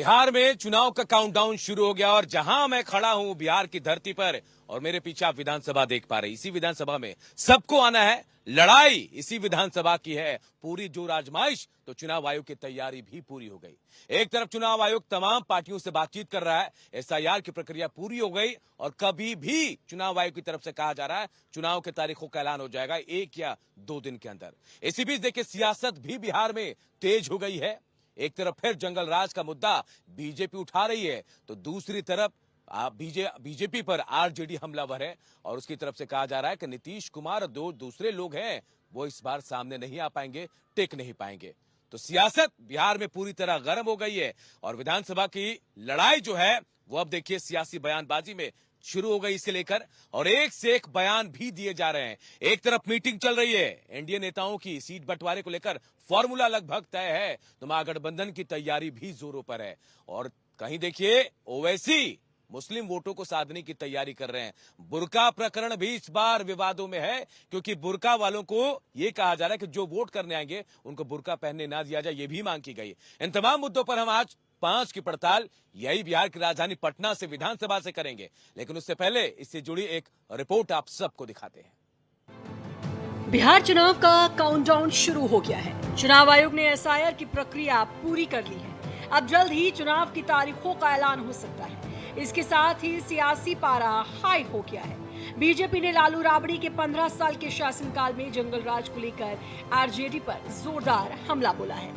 बिहार में चुनाव का काउंटडाउन शुरू हो गया और जहां मैं खड़ा हूं बिहार की धरती पर और मेरे पीछे आप विधानसभा देख पा रहे। इसी विधानसभा में सबको आना है, लड़ाई इसी विधानसभा की है। पूरी जोर आजमाइश, तो चुनाव आयोग की तैयारी भी पूरी हो गई। एक तरफ चुनाव आयोग तमाम पार्टियों से बातचीत कर रहा है, एसआईआर की प्रक्रिया पूरी हो गई और कभी भी चुनाव आयोग की तरफ से कहा जा रहा है चुनाव की तारीखों का ऐलान हो जाएगा 1 या 2 दिन के अंदर। इसी बीच देखिए सियासत भी बिहार में तेज हो गई है। एक तरफ फिर जंगल राज का मुद्दा बीजेपी उठा रही है, तो दूसरी तरफ बीजेपी पर आरजेडी हमलावर है और उसकी तरफ से कहा जा रहा है कि नीतीश कुमार और दो दूसरे लोग हैं वो इस बार सामने नहीं आ पाएंगे, टिक नहीं पाएंगे। तो सियासत बिहार में पूरी तरह गर्म हो गई है और विधानसभा की लड़ाई जो है वो अब देखिए सियासी बयानबाजी में शुरू हो गई इसके लेकर, और एक से एक बयान भी दिए जा रहे हैं। एक तरफ मीटिंग चल रही है, एनडीए नेताओं की सीट बंटवारे को लेकर फॉर्मूला लगभग तय है, तो महागठबंधन की तैयारी भी जोरों पर है। और कहीं देखिए ओवैसी मुस्लिम वोटों को साधने की तैयारी कर रहे हैं। बुर्का प्रकरण भी इस बार विवादों में है, क्योंकि बुर्का वालों को यह कहा जा रहा है कि जो वोट करने आएंगे उनको बुर्का पहनने ना दिया जाए, यह भी मांग की गई। इन तमाम मुद्दों पर हम आज 5 की पड़ताल यही बिहार की राजधानी पटना से विधानसभा से करेंगे, लेकिन उससे पहले इससे जुड़ी एक रिपोर्ट आप सबको दिखाते हैं। बिहार चुनाव का काउंटडाउन शुरू हो गया है। चुनाव आयोग ने एसआईआर की प्रक्रिया पूरी कर ली है। अब जल्द ही चुनाव की तारीखों का ऐलान हो सकता है। इसके साथ ही सियासी पारा हाई हो गया है। बीजेपी ने लालू राबड़ी के 15 साल के शासनकाल में जंगल राज को लेकर आरजेडी पर जोरदार हमला बोला है।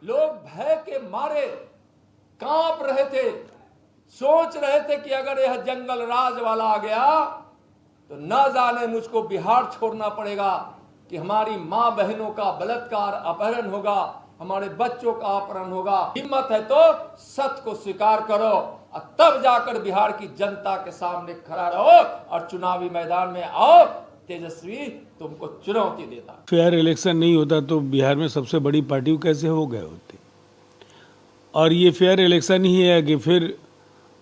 लोग भय के मारे कांप रहे थे, सोच रहे थे कि अगर यह जंगल राज वाला आ गया तो न जाने मुझको बिहार छोड़ना पड़ेगा, कि हमारी मां बहनों का बलात्कार अपहरण होगा, हमारे बच्चों का अपहरण होगा। हिम्मत है तो सत्य को स्वीकार करो और तब जाकर बिहार की जनता के सामने खड़ा रहो और चुनावी मैदान में आओ। तेजस्वी तुमको चुनौती देता। फेयर इलेक्शन नहीं होता तो बिहार में सबसे बड़ी पार्टी कैसे हो गए होते। और ये फेयर इलेक्शन ही है कि फिर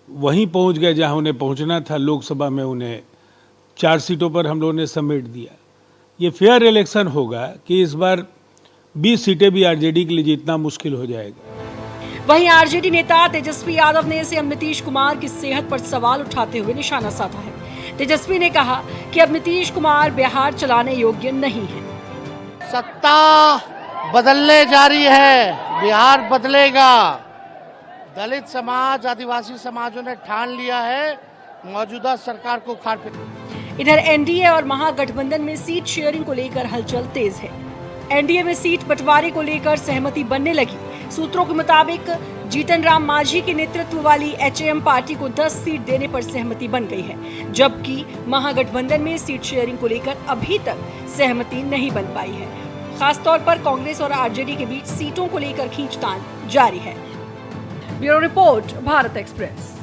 वहीं पहुंच गए जहां उन्हें पहुंचना था। लोकसभा में उन्हें 4 सीटों पर हम लोगों ने समेट दिया। ये फेयर इलेक्शन होगा कि इस बार 20 सीटें भी आरजेडी के लिए जीतना मुश्किल हो जाएगा। वहीं आरजेडी नेता तेजस्वी यादव ने सीएम नीतीश कुमार की सेहत पर सवाल उठाते हुए निशाना साधा है। तेजस्वी ने कहा कि अब नीतीश कुमार बिहार चलाने योग्य नहीं है। सत्ता बदलने जा रही है, बिहार बदलेगा। दलित समाज, आदिवासी समाजों ने ठान लिया है मौजूदा सरकार को उखाड़ फेंकना। इधर एनडीए और महागठबंधन में सीट शेयरिंग को लेकर हलचल तेज है। एनडीए में सीट बंटवारे को लेकर सहमति बनने लगी। सूत्रों के मुताबिक जीतन राम मांझी के नेतृत्व वाली एचएम पार्टी को 10 सीट देने पर सहमति बन गई है, जबकि महागठबंधन में सीट शेयरिंग को लेकर अभी तक सहमति नहीं बन पाई है। खासतौर पर कांग्रेस और आरजेडी के बीच सीटों को लेकर खींचतान जारी है। Bureau report, Bharat express.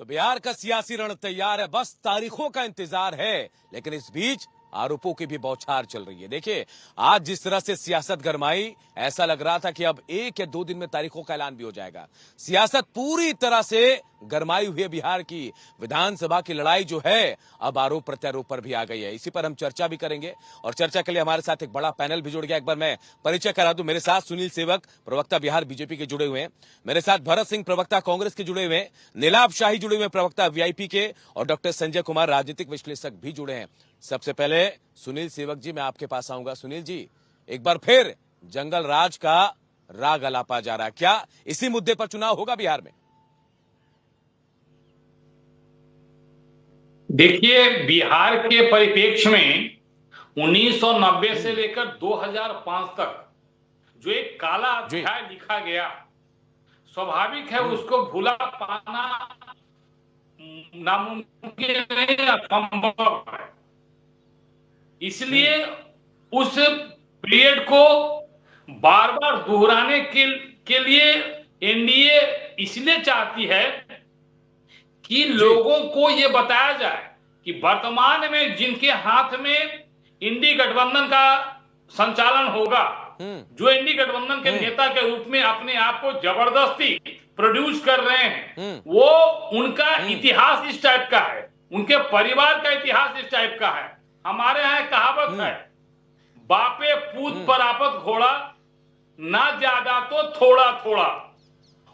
तो बिहार का सियासी रण तैयार है, बस तारीखों का इंतजार है, लेकिन इस बीच आरोपों की भी बौछार चल रही है। देखिए आज जिस तरह से सियासत गरमाई, ऐसा लग रहा था कि अब 1 या 2 दिन में तारीखों का ऐलान भी हो जाएगा। सियासत पूरी तरह से गरमाई हुई है। बिहार की विधानसभा की लड़ाई जो है अब आरोप प्रत्यारोप पर भी आ गई है। इसी पर हम चर्चा भी करेंगे और चर्चा के लिए हमारे साथ एक बड़ा पैनल भी जुड़ गया। एक बार मैं परिचय करा दूं, मेरे साथ सुनील सेवक प्रवक्ता बिहार बीजेपी के जुड़े हुए हैं, मेरे साथ भरत सिंह प्रवक्ता कांग्रेस के जुड़े हुए हैं, नीलाभ शाही जुड़े हुए प्रवक्ता वीआईपी के, और डॉक्टर संजय कुमार राजनीतिक विश्लेषक भी जुड़े हैं। सबसे पहले सुनील सेवक जी, मैं आपके पास आऊंगा। सुनील जी, एक बार फिर जंगल राज का राग अलापा जा रहा है, क्या इसी मुद्दे पर चुनाव होगा बिहार में? देखिए, बिहार के परिप्रेक्ष्य में 1990 से लेकर 2005 तक जो एक काला अध्याय लिखा गया, स्वाभाविक है उसको भुला पाना नामुमकिन नहीं, असंभव है। इसलिए उस पीरियड को बार बार दोहराने के लिए एनडीए इसलिए चाहती है कि लोगों को यह बताया जाए कि वर्तमान में जिनके हाथ में इंडी गठबंधन का संचालन होगा, जो इंडी गठबंधन के नेता के रूप में अपने आप को जबरदस्ती प्रोड्यूस कर रहे हैं, वो उनका इतिहास इस टाइप का है, उनके परिवार का इतिहास इस टाइप का है। हमारे यहाँ कहावत है, बापे पूत पर आपत घोड़ा ना ज्यादा तो थोड़ा थोड़ा।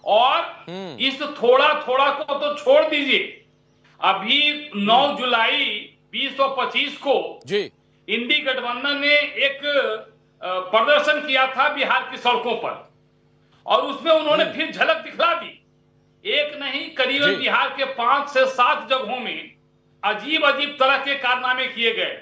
और इस थोड़ा थोड़ा को तो छोड़ दीजिए, अभी 9 जुलाई 2025 को जी इंडी गठबंधन ने एक प्रदर्शन किया था बिहार की सड़कों पर, और उसमें उन्होंने फिर झलक दिखला दी। एक नहीं, करीबन जी। बिहार के 5 से 7 जगहों में अजीब अजीब तरह के कारनामे किए गए।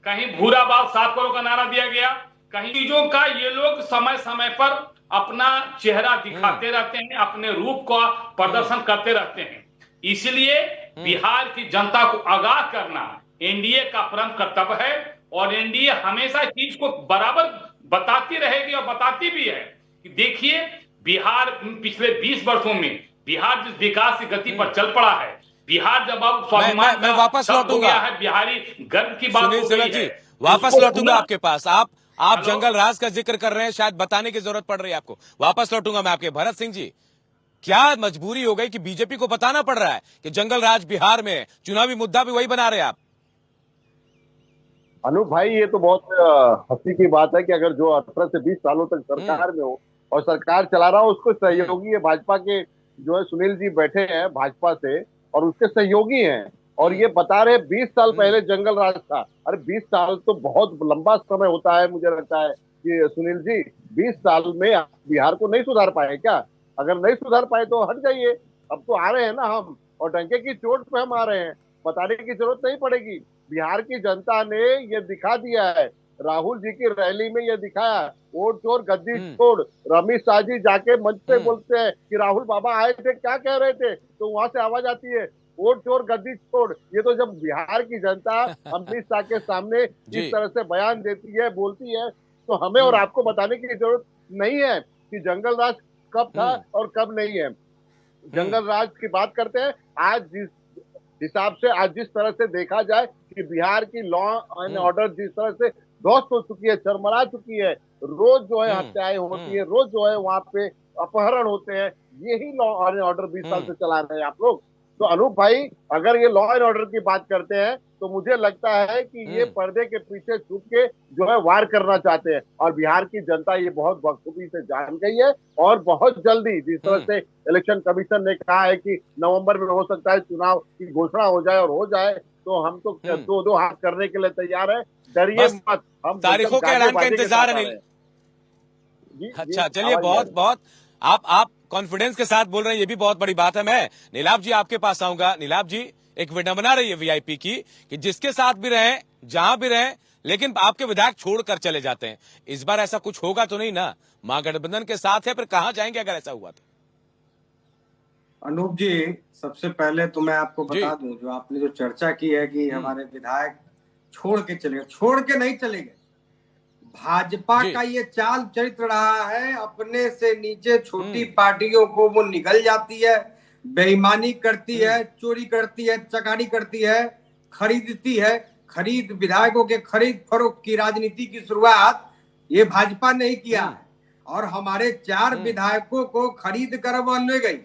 कहीं भूरा बाल साफ करो का नारा दिया गया, कहीं चीजों का ये लोग समय समय पर अपना चेहरा दिखाते रहते हैं, अपने रूप का प्रदर्शन करते रहते हैं। इसलिए बिहार की जनता को आगाह करना एनडीए का परम कर्तव्य है, और एनडीए हमेशा इस चीज को बराबर बताती रहेगी और बताती भी है कि देखिए, बिहार पिछले 20 वर्षों में बिहार जिस विकास की गति पर चल पड़ा है, बिहार जब अब स्वाभिमान मैं वापस शब्द हो लौटूंगा। गया है, बिहारी गर्व की बात सुनील हो सेवक गई जी, है, वापस उसको लौटूंगा भूला- आपके पास। आप हेलो? जंगल राज का जिक्र कर रहे हैं, शायद बताने की जरूरत पड़ रही है आपको। वापस लौटूंगा मैं आपके। भरत सिंह जी, क्या मजबूरी हो गई कि बीजेपी को बताना पड़ रहा है कि जंगल राज बिहार में है? चुनावी मुद्दा भी वही बना रहे हैं आप। अनूप भाई, ये तो बहुत हंसी की बात है कि अगर जो 18 से 20 सालों तक सरकार में हो और सरकार चला रहा हो, उसको सहयोगी है भाजपा के जो है सुनील जी बैठे हैं भाजपा से, और उसके सहयोगी हैं, और ये बता रहे 20 साल पहले जंगल राज था। अरे 20 साल तो बहुत लंबा समय होता है, मुझे लगता है कि सुनील जी 20 साल में आप बिहार को नहीं सुधार पाए क्या? अगर नहीं सुधार पाए तो हट जाइए। अब तो आ रहे हैं ना हम, और डंके की चोट पे हम आ रहे हैं, बताने की जरूरत नहीं पड़ेगी। बिहार की जनता ने ये दिखा दिया है, राहुल जी की रैली में ये दिखाया, वोट चोर गद्दी छोड़। रमेश शाह जी जाके मंच पे बोलते हैं कि राहुल बाबा आए थे, क्या कह रहे थे, तो वहां से आवाज आती है वोट चोर गद्दी छोड़। ये तो जब बिहार की जनता अमित शाह के सामने इस तरह से बयान देती है, बोलती है, तो हमें और आपको बताने की जरूरत नहीं है कि जंगल राज कब था और कब नहीं है। जंगल राज की बात करते हैं। आज जिस हिसाब से, आज जिस तरह से देखा जाए कि बिहार की लॉ एंड ऑर्डर जिस तरह से ध्वस्त हो चुकी है, चरमरा चुकी है, रोज जो है हत्याएं होती है, रोज जो है वहां पे अपहरण होते हैं, यही लॉ एंड ऑर्डर 20 साल से चला रहे हैं आप लोग। तो अनूप भाई, अगर ये लॉ एंड ऑर्डर की बात करते हैं तो मुझे लगता है कि ये पर्दे के पीछे छुप के जो है वार करना चाहते हैं, और बिहार की जनता ये बहुत बखूबी से जान गई है। और बहुत जल्दी, जिस तरह से इलेक्शन कमीशन ने कहा है कि नवंबर में हो सकता है चुनाव की घोषणा हो जाए, और हो जाए तो हम तो दो हाथ करने के लिए तैयार है। डरिए मत, हम तारीखों के ऐलान का इंतजार है। अच्छा, चलिए, बहुत बहुत आप कॉन्फिडेंस के साथ बोल रहे हैं, ये भी बहुत बड़ी बात है। मैं नीलाभ जी आपके पास आऊंगा। नीलाभ जी, एक विडंबना रही है वीआईपी की कि जिसके साथ भी रहे, जहां भी रहे, लेकिन आपके विधायक छोड़कर चले जाते हैं। इस बार ऐसा कुछ होगा तो नहीं ना? महागठबंधन के साथ है, फिर कहां जाएंगे अगर ऐसा हुआ तो? अनूप जी, सबसे पहले तो मैं आपको बता दूं, जो आपने जो चर्चा की है कि हमारे विधायक छोड़ के चले गए, छोड़ के नहीं चले गए। भाजपा का ये चाल चरित्र रहा है, अपने से नीचे छोटी पार्टियों को वो निगल जाती है, बेईमानी करती है, चोरी करती है, चकारी करती है, खरीदती है। खरीद विधायकों के खरीद फरोख्त की राजनीति की शुरुआत ये भाजपा ने ही किया है, और हमारे 4 विधायकों को खरीद कर वह ले गई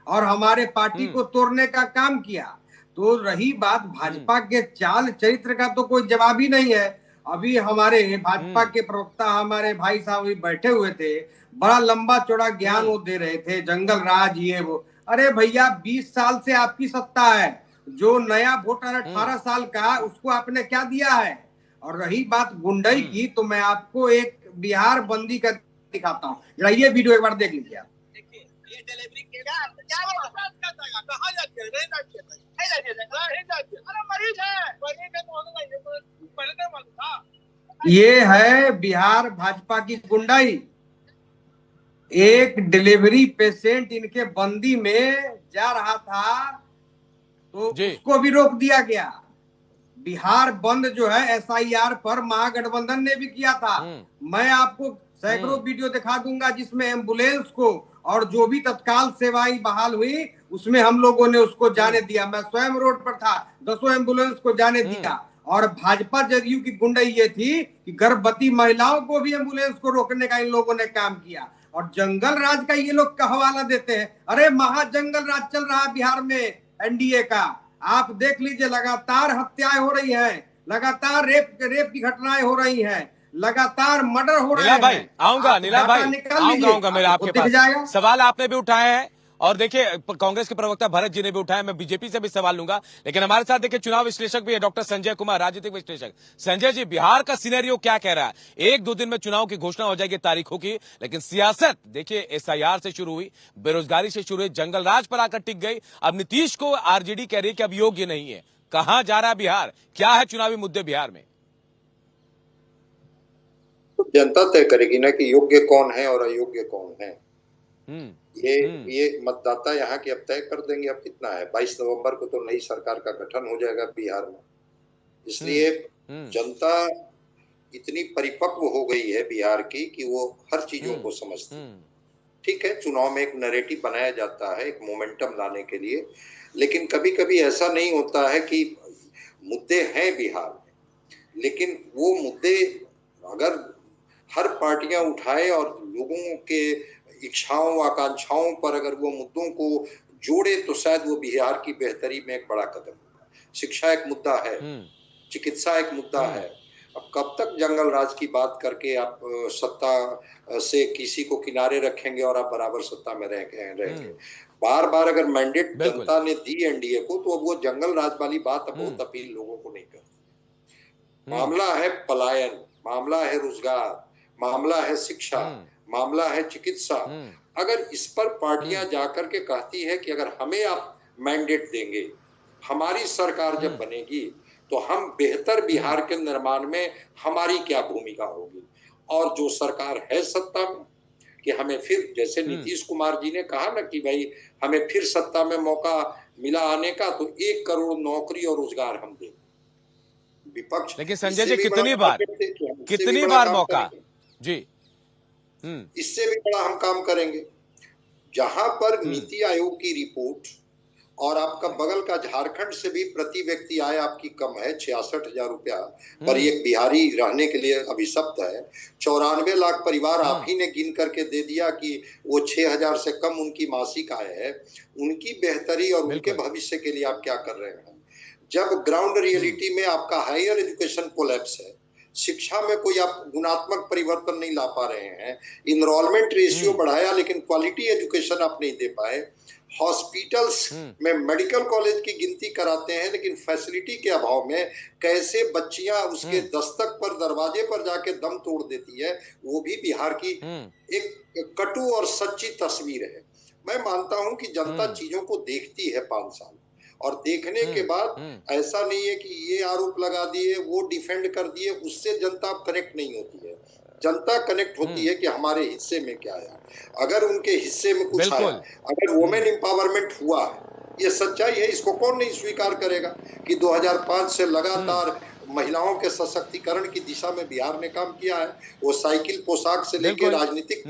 और हमारे पार्टी को तोड़ने का काम किया। तो रही बात भाजपा के चाल चरित्र का, तो कोई जवाब ही नहीं है। अभी हमारे भाजपा के प्रवक्ता हमारे भाई साहब भी बैठे हुए थे, बड़ा लंबा चौड़ा ज्ञान वो दे रहे थे, जंगल राज ये वो। अरे भैया, 20 साल से आपकी सत्ता है, जो नया वोटर 18 साल का, उसको आपने क्या दिया है? और रही बात गुंडई की, तो मैं आपको एक बिहार बंदी का दिखाता हूँ, ये वीडियो एक बार देख लीजिए। ये डिलीवरी केगा क्या वो कहां जाके नहीं जाके नहीं जाके अरे मरीज है पहले तो मालूम था। ये है बिहार भाजपा की गुंडाई। एक डिलीवरी पेशेंट इनके बंदी में जा रहा था तो उसको भी रोक दिया गया। बिहार बंद जो है एसआईआर पर महागठबंधन ने भी किया था। मैं आपको सैकड़ों वीडियो दिखा दूंगा जिसमें एम्बुलेंस को और जो भी तत्काल सेवाएं बहाल हुई उसमें हम लोगों ने उसको जाने दिया। मैं स्वयं रोड पर था, 10 एम्बुलेंस को जाने दिया। और भाजपा जदयू की गुंडाई ये थी कि गर्भवती महिलाओं को भी एम्बुलेंस को रोकने का इन लोगों ने काम किया। और जंगल राज का ये लोग का हवाला देते हैं। अरे महाजंगल राज चल रहा है बिहार में एनडीए का। आप देख लीजिए, लगातार हत्याएं हो रही हैं, लगातार रेप की घटनाएं हो रही हैं, लगातार मर्डर हो रहे नीला भाई हैं। आऊंगा, आप नीला डाटा भाई निकाल आऊंगा लीजिए, आऊंगा मेरे आपको आपके दिख जाएगा। पास। सवाल आपने भी उठाए हैं और देखिए कांग्रेस के प्रवक्ता भरत जी ने भी उठाया, मैं बीजेपी से भी सवाल लूंगा, लेकिन हमारे साथ देखिए चुनाव विश्लेषक भी है डॉक्टर संजय कुमार, राजनीतिक विश्लेषक। संजय जी, बिहार का सिनेरियो क्या कह रहा है? 1-2 दिन में चुनाव की घोषणा हो जाएगी तारीखों की, लेकिन सियासत देखिए एसआईआर से शुरू हुई, बेरोजगारी से शुरू हुई, जंगल राज पर आकर टिक गई। अब नीतीश को आरजेडी कह रही है कि अब योग्य नहीं है। कहां जा रहा है बिहार? क्या है चुनावी मुद्दे बिहार में? तो जनता तय करेगी ना कि योग्य कौन है और अयोग्य कौन है। ये मतदाता यहाँ के अब तय कर देंगे। अब कितना है, 22 नवंबर को तो नई सरकार का गठन हो जाएगा बिहार में। इसलिए जनता इतनी परिपक्व हो गई है बिहार की कि वो हर चीजों को समझती है। ठीक है, चुनाव में एक नैरेटिव बनाया जाता है एक मोमेंटम लाने के लिए, लेकिन कभी कभी ऐसा नहीं होता है कि मुद्दे हैं बिहार में, लेकिन वो मुद्दे अगर हर पार्टियां उठाए और लोगों के इच्छाओं आकांक्षाओं पर अगर वो मुद्दों को जोड़े तो शायद वो बिहार की बेहतरी में एक बड़ा कदम होगा। शिक्षा एक मुद्दा है, चिकित्सा एक मुद्दा है। अब कब तक जंगल राज की बात करके आप सत्ता से किसी को किनारे रखेंगे और आप बराबर सत्ता में रहेंगे। बार बार अगर मैंडेट जनता ने दी एनडीए को, तो अब वो जंगल राज वाली बात अब बहुत अपील लोगों को नहीं करती। मामला है पलायन, मामला है रोजगार, मामला है शिक्षा, मामला है चिकित्सा। अगर इस पर पार्टियां जाकर के कहती है कि अगर हमें आप मैंडेट देंगे, हमारी सरकार जब बनेगी तो हम बेहतर बिहार के निर्माण में हमारी क्या भूमिका होगी, और जो सरकार है सत्ता में कि हमें फिर, जैसे नीतीश कुमार जी ने कहा ना कि भाई हमें फिर सत्ता में मौका मिला आने का, तो 1 करोड़ नौकरी और रोजगार हम देंगे। विपक्ष, लेकिन संजय जी कितनी बार मौका जी, इससे भी बड़ा हम काम करेंगे। जहां पर नीति आयोग की रिपोर्ट और आपका बगल का झारखंड से भी प्रति व्यक्ति आय आपकी कम है, 66,000 रुपया पर एक बिहारी रहने के लिए अभिशप्त है। 94 लाख परिवार आप ही ने गिन करके दे दिया कि वो 6,000 से कम उनकी मासिक आय है। उनकी बेहतरी और उनके भविष्य के लिए आप क्या कर रहे हैं? जब ग्राउंड रियलिटी में आपका हायर एजुकेशन कोलैप्स है, शिक्षा में कोई आप गुणात्मक परिवर्तन नहीं ला पा रहे हैं, इनरोलमेंट रेशियो बढ़ाया लेकिन क्वालिटी एजुकेशन आप नहीं दे पाए, हॉस्पिटल्स में मेडिकल कॉलेज की गिनती कराते हैं लेकिन फैसिलिटी के अभाव में कैसे बच्चियां उसके दस्तक पर, दरवाजे पर जाके दम तोड़ देती है, वो भी बिहार की एक कटु और सच्ची तस्वीर है। मैं मानता हूं कि जनता चीजों को देखती है 5 साल, और देखने के बाद ऐसा नहीं है कि ये आरोप लगा दिए, वो डिफेंड कर दिए, उससे जनता कनेक्ट नहीं होती है। जनता कनेक्ट होती है कि हमारे हिस्से में क्या आया, अगर उनके हिस्से में कुछ आया, अगर वुमेन एम्पावरमेंट हुआ है, ये सच्चाई है, इसको कौन नहीं स्वीकार करेगा कि 2005 से लगातार महिलाओं के सशक्तिकरण की दिशा में बिहार ने काम किया है। वो साइकिल पोशाक से लेकर राजनीतिक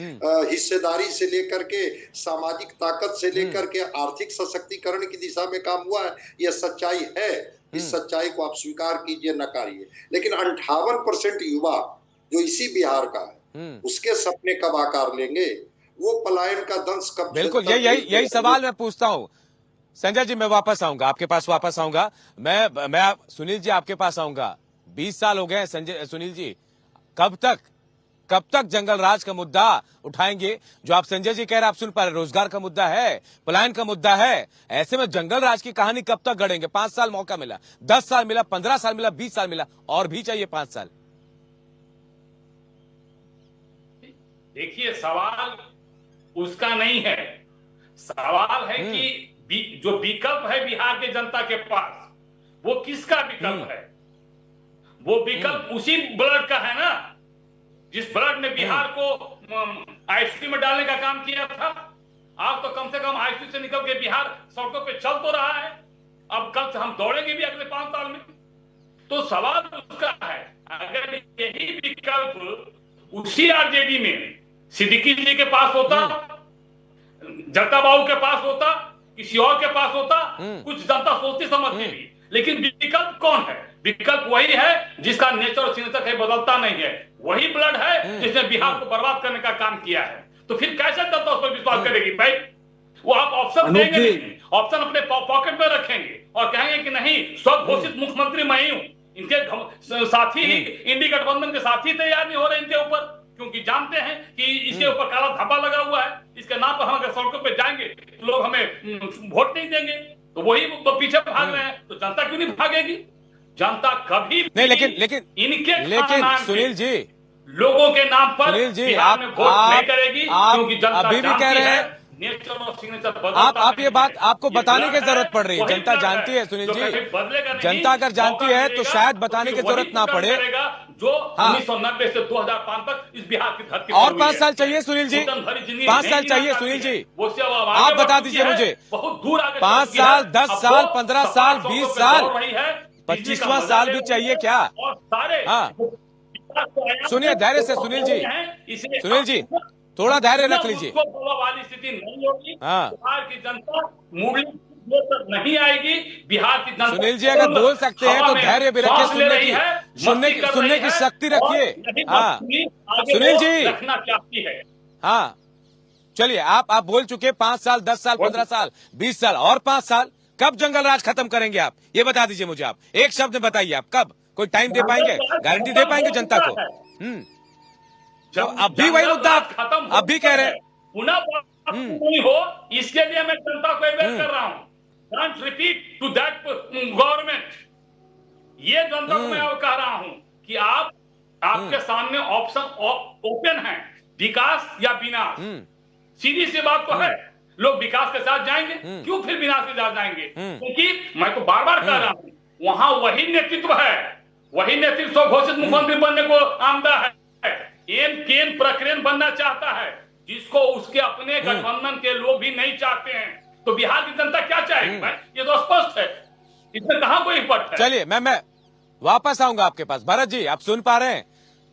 हिस्सेदारी से लेकर के सामाजिक ताकत से लेकर के आर्थिक सशक्तिकरण की दिशा में काम हुआ है। यह सच्चाई है, इस सच्चाई को आप स्वीकार कीजिए, नकारिए। लेकिन 58% युवा जो इसी बिहार का है, उसके सपने कब आकार लेंगे? वो पलायन का दंश कब? बिल्कुल, यही सवाल मैं पूछता हूँ। संजय जी, मैं वापस आऊंगा, आपके पास वापस आऊंगा। मैं सुनील जी आपके पास आऊंगा। 20 साल हो गए हैं सुनील जी, कब तक जंगल राज का मुद्दा उठाएंगे? जो आप संजय जी कह रहे हैं आप सुन पा रहे, रोजगार का मुद्दा है, पलायन का मुद्दा है। ऐसे में जंगल राज की कहानी कब तक गढ़ेंगे? 5 साल मौका मिला, 10 साल मिला, 15 साल मिला, 20 साल मिला, और भी चाहिए 5 साल। देखिए, सवाल उसका नहीं है, सवाल है कि जो विकल्प है बिहार के जनता के पास, वो किसका विकल्प है? वो विकल्प उसी ब्लड का है ना, जिस ब्लड ने बिहार को आईसीयू में डालने का काम किया था। आज तो कम से कम आईसीयू से निकल के बिहार सड़कों पे चल तो रहा है। अब कल से हम दौड़ेंगे भी अगले 5 साल में। तो सवाल उसका है, अगर यही विकल्प उसी आरजेडी में सिद्दीकी जी के पास होता, जगता बाबू के पास होता, किसी और के पास होता, कुछ जनता सोचती समझती भी। लेकिन विकल्प कौन है? विकल्प वही है जिसका नेचर और सिग्नेचर है बदलता नहीं है, वही ब्लड है जिसने बिहार को बर्बाद करने का काम किया है। तो फिर कैसे जनता उस पर विश्वास करेगी भाई? वो आप ऑप्शन देंगे नहीं, ऑप्शन अपने पॉकेट में रखेंगे और कहेंगे कि नहीं, स्वघोषित मुख्यमंत्री मैं ही हूं, इनके साथी ही इंडी गठबंधन के साथी तैयार नहीं हो रहे इनके ऊपर, क्योंकि जानते हैं कि इसके ऊपर काला धब्बा लगा हुआ है, इसके नाम पर हम अगर सड़कों पे जाएंगे तो लोग हमें वोट नहीं देंगे, तो वही पीछे भाग रहे हैं। तो जनता क्यों नहीं भागेगी? जनता कभी नहीं, लेकिन सुनील जी, लोगों के नाम पर सुनील जी, बिहार में वोट नहीं करेगी, क्योंकि जनता अभी भी कह रहे हैं, नेचर और सिग्नेचर आप ये बात आपको बताने की जरूरत पड़ रही है। जनता जानती है सुनील जी, जनता अगर जानती है तो शायद बताने की जरूरत ना पड़े। जो 1990 से 2005 तक इस बिहार की धरती और 5 साल चाहिए सुनील जी, 5 साल चाहिए सुनील जी, आप बता दीजिए मुझे, बहुत दूर आगे 5 साल, 10 साल, 15 साल, 20 साल, 25वां साल भी चाहिए क्या? हाँ, सुनिए धैर्य से सुनील जी, थोड़ा धैर्य रख लीजिए। वाली स्थिति नहीं होगी। हाँ, बिहार की जनता मुरली नहीं आएगी। बिहार की जनता सुनील जी अगर बोल सकते हैं तो धैर्य भी रखिए, सुनने की शक्ति रखिए। हाँ सुनील जी, रखना चाहती है। हाँ चलिए, आप बोल चुके 5 साल, 10 साल, 15 साल, 20 साल और 5 साल, कब जंगल राज खत्म करेंगे आप? ये बता दीजिए मुझे, आप एक शब्द में बताइए, आप कब? कोई टाइम दे पाएंगे, गारंटी दे पाएंगे जनता को? तो अब भी वही मुद्दा आप अब भी कह रहे हैं, पुनः नहीं हो, इसके लिए मैं जनता को एडवाइस कर रहा हूं, don't repeat to that government. ये जनता को मैं कह रहा हूं कि आपके सामने ऑप्शन ओपन है, विकास या विनाश। सीधी सी बात तो है, लोग विकास के साथ जाएंगे, क्यों फिर विनाश के साथ जाएंगे? क्योंकि मैं तो बार बार कह रहा हूं, वहां वही नेतृत्व है, वही नेतृत्व घोषित मुख्यमंत्री बनने को आमदा है, केन प्रकरण बनना चाहता है, जिसको उसके अपने गठबंधन के लोग भी नहीं चाहते हैं। तो बिहार की जनता क्या चाहेगी भाई? ये तो स्पष्ट है, इसमें कहां कोई पट है। चलिए मैं वापस आऊंगा आपके पास। भरत जी, आप सुन पा रहे हैं,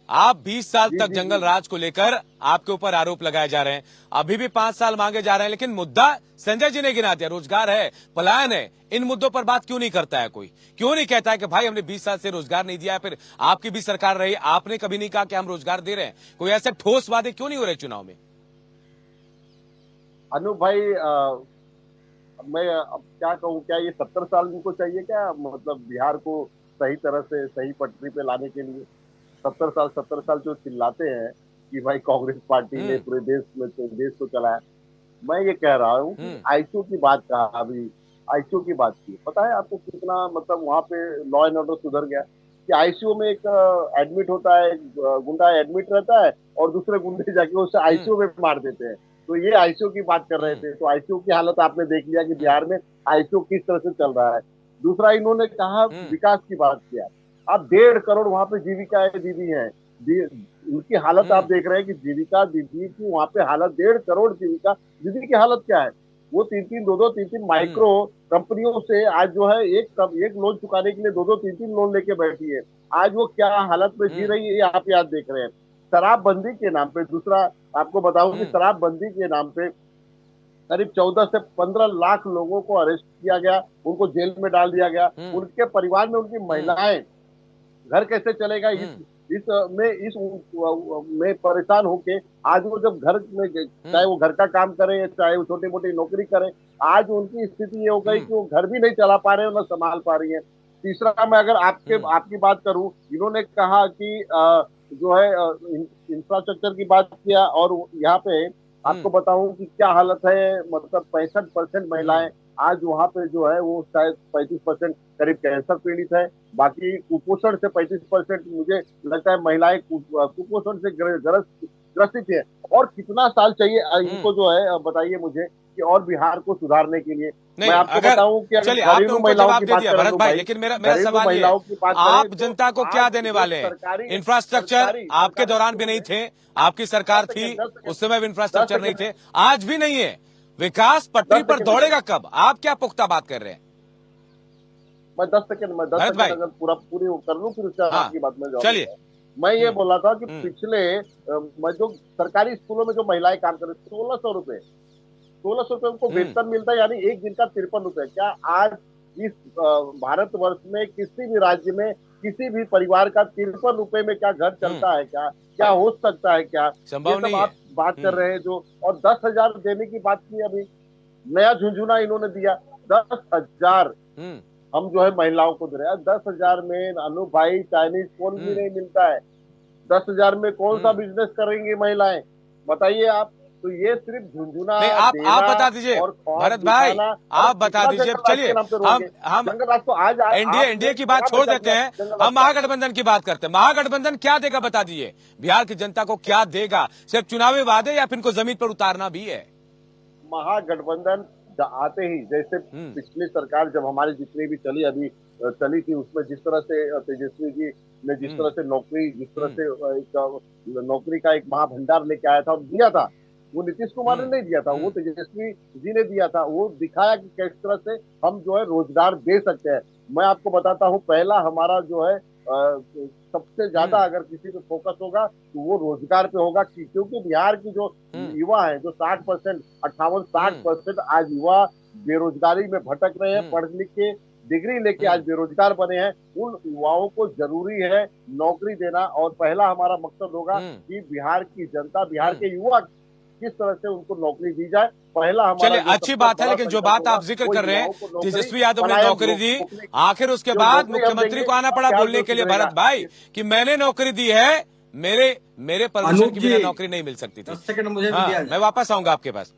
आप 20 साल तक जंगल राज को लेकर आपके ऊपर आरोप लगाए जा रहे हैं, अभी भी 5 साल मांगे जा रहे हैं, लेकिन मुद्दा संजय जी ने गिना दिया, रोजगार है, पलायन है। इन मुद्दों पर बात क्यों नहीं करता है कोई? क्यों नहीं कहता है कि भाई हमने 20 साल से रोजगार नहीं दिया, फिर आपकी भी सरकार रही, आपने कभी नहीं कहा कि हम रोजगार दे रहे हैं? कोई ऐसे ठोस वादे क्यों नहीं हो रहे चुनाव में? अनूप भाई, मैं अब क्या कहूँ, क्या ये 70 साल इनको चाहिए क्या, मतलब बिहार को सही तरह से सही पटरी पे लाने के लिए? 70 साल जो चिल्लाते हैं कि भाई कांग्रेस पार्टी ने पूरे देश को चलाया। मैं ये कह रहा हूँ कि आईसीयू की बात कहा, अभी आईसीयू की बात की, पता है आपको कितना मतलब वहाँ पे लॉ एंड ऑर्डर सुधर गया कि आईसीयू में एक एडमिट होता है, गुंडा एडमिट रहता है और दूसरे गुंडे जाके उसे आईसीयू में मार देते हैं। तो ये आईसीयू की बात कर रहे थे, तो आईसीयू की हालत आपने देख लिया कि बिहार में आईसीयू किस तरह से चल रहा है। दूसरा, इन्होंने कहा विकास की बात किया, अब 1.5 करोड़ वहाँ पे जीविका दीदी है, उनकी हालत आप देख रहे हैं कि जीविका दीदी की वहाँ पे हालत, 1.5 करोड़ जीविका दीदी की हालत क्या है? वो 3-3 माइक्रो कंपनियों से आज जो है एक लोन चुकाने के लिए 2-3 लोन लेके बैठी है। आज वो क्या हालत में जी रही है, ये आप याद देख रहे हैं। शराबबंदी के नाम पे, दूसरा आपको बताऊं कि शराबबंदी के नाम पे करीब 14 से 15 लाख लोगों को अरेस्ट किया गया, उनको जेल में डाल दिया गया। उनके परिवार में उनकी महिलाएं, घर कैसे चलेगा इस में परेशान होके आज वो जब घर में, चाहे वो घर का काम करे, चाहे वो छोटी मोटी नौकरी करे, आज उनकी स्थिति ये हो गई कि वो घर भी नहीं चला पा रहे हैं, न संभाल पा रही है। तीसरा, मैं अगर आपकी बात करूं, इन्होंने कहा कि जो है इंफ्रास्ट्रक्चर की बात किया, और यहाँ पे आपको बताऊं कि क्या हालत है, मतलब 65% महिलाएं आज वहाँ पे जो है वो शायद 35% करीब कैंसर पीड़ित है। बाकी कुपोषण से 35% मुझे लगता है महिलाएं कुपोषण से ग्रसित है। और कितना साल चाहिए इनको जो है, बताइए मुझे, कि और बिहार को सुधारने के लिए? मैं आपको बताऊं कि चलिए, आपने उनको जवाब दे दिया भरत भाई, लेकिन मेरा सवाल ये है, आप जनता को क्या देने वाले हैं? इंफ्रास्ट्रक्चर आपके दौरान भी नहीं थे, आपकी सरकार थी उस समय इंफ्रास्ट्रक्चर नहीं थे, आज भी नहीं है। विकास पटरी पर दौड़ेगा कब? आप क्या पुख्ता बात कर रहे हैं? मैं 10 सेकंड अगर पूरी कर लूं, फिर उसके आपकी बात में जवाब। चलिए, मैं ये बोल रहा था कि पिछले मैं जो सरकारी स्कूलों में जो महिलाएं काम कर रही, 1600 रुपए उनको वेतन मिलता है, यानी एक दिन का 53 रुपए। क्या आज इस भारतवर्ष में किसी भी राज्य में किसी भी परिवार का 53 रुपए में क्या घर चलता है? क्या हो सकता है? क्या संभव नहीं है। आप बात कर रहे हैं जो, और 10,000 देने की बात की, अभी नया झुंझुना इन्होंने दिया 10,000। हम जो है महिलाओं को दे रहे हैं। 10,000 में अनूप भाई चाइनीज फोन भी नहीं मिलता है। 10,000 में कौन सा बिजनेस करेंगी महिलाएं, बताइए आप। तो ये सिर्फ झुंझुना नहीं, देना आप बता दीजिए और ख्वाब भरत भाई, दिखाना। आप बता दीजिए। जंगल राज चलिए के नाम पे रोके। हम जंगल राज तो आज एनडीए की बात छोड़ देते हैं, हम महागठबंधन की बात करते हैं। महागठबंधन क्या देगा बता दीजिए, बिहार की जनता को क्या देगा? सिर्फ चुनावी वादे या फिर इनको जमीन पर उतारना भी है? महागठबंधन आते ही, जैसे पिछली सरकार जब हमारी जितनी भी चली अभी चली थी, उसमें जिस तरह से तेजस्वी जी ने जिस तरह से नौकरी, जिस तरह से एक नौकरी का एक महाभंडार लेके आया था और दिया था, वो नीतीश कुमार ने नहीं दिया था, वो तेजस्वी जी ने दिया था। वो दिखाया कि किस तरह से हम जो है रोजगार दे सकते हैं। मैं आपको बताता हूँ, पहला हमारा जो है सबसे ज्यादा अगर किसी पे फोकस होगा तो वो रोजगार पे होगा, क्योंकि बिहार की जो युवा है, जो 60%, 58-60% आज युवा बेरोजगारी में भटक रहे हैं, पढ़ लिख के डिग्री लेके आज बेरोजगार बने हैं। उन युवाओं को जरूरी है नौकरी देना, और पहला हमारा मकसद होगा कि बिहार की जनता, बिहार के युवा किस तरह से उनको नौकरी दी जाए। पहला हमारा चलिए अच्छी बात है, लेकिन जो बात आप जिक्र कर रहे हैं, तेजस्वी यादव ने नौकरी दी, आखिर उसके बाद मुख्यमंत्री को आना पड़ा बोलने के लिए भरत भाई कि मैंने नौकरी दी है, मेरे परमिशन के बिना नौकरी नहीं मिल सकती थी। सेकंड मुझे भी दिया। मैं वापस आऊंगा आपके पास,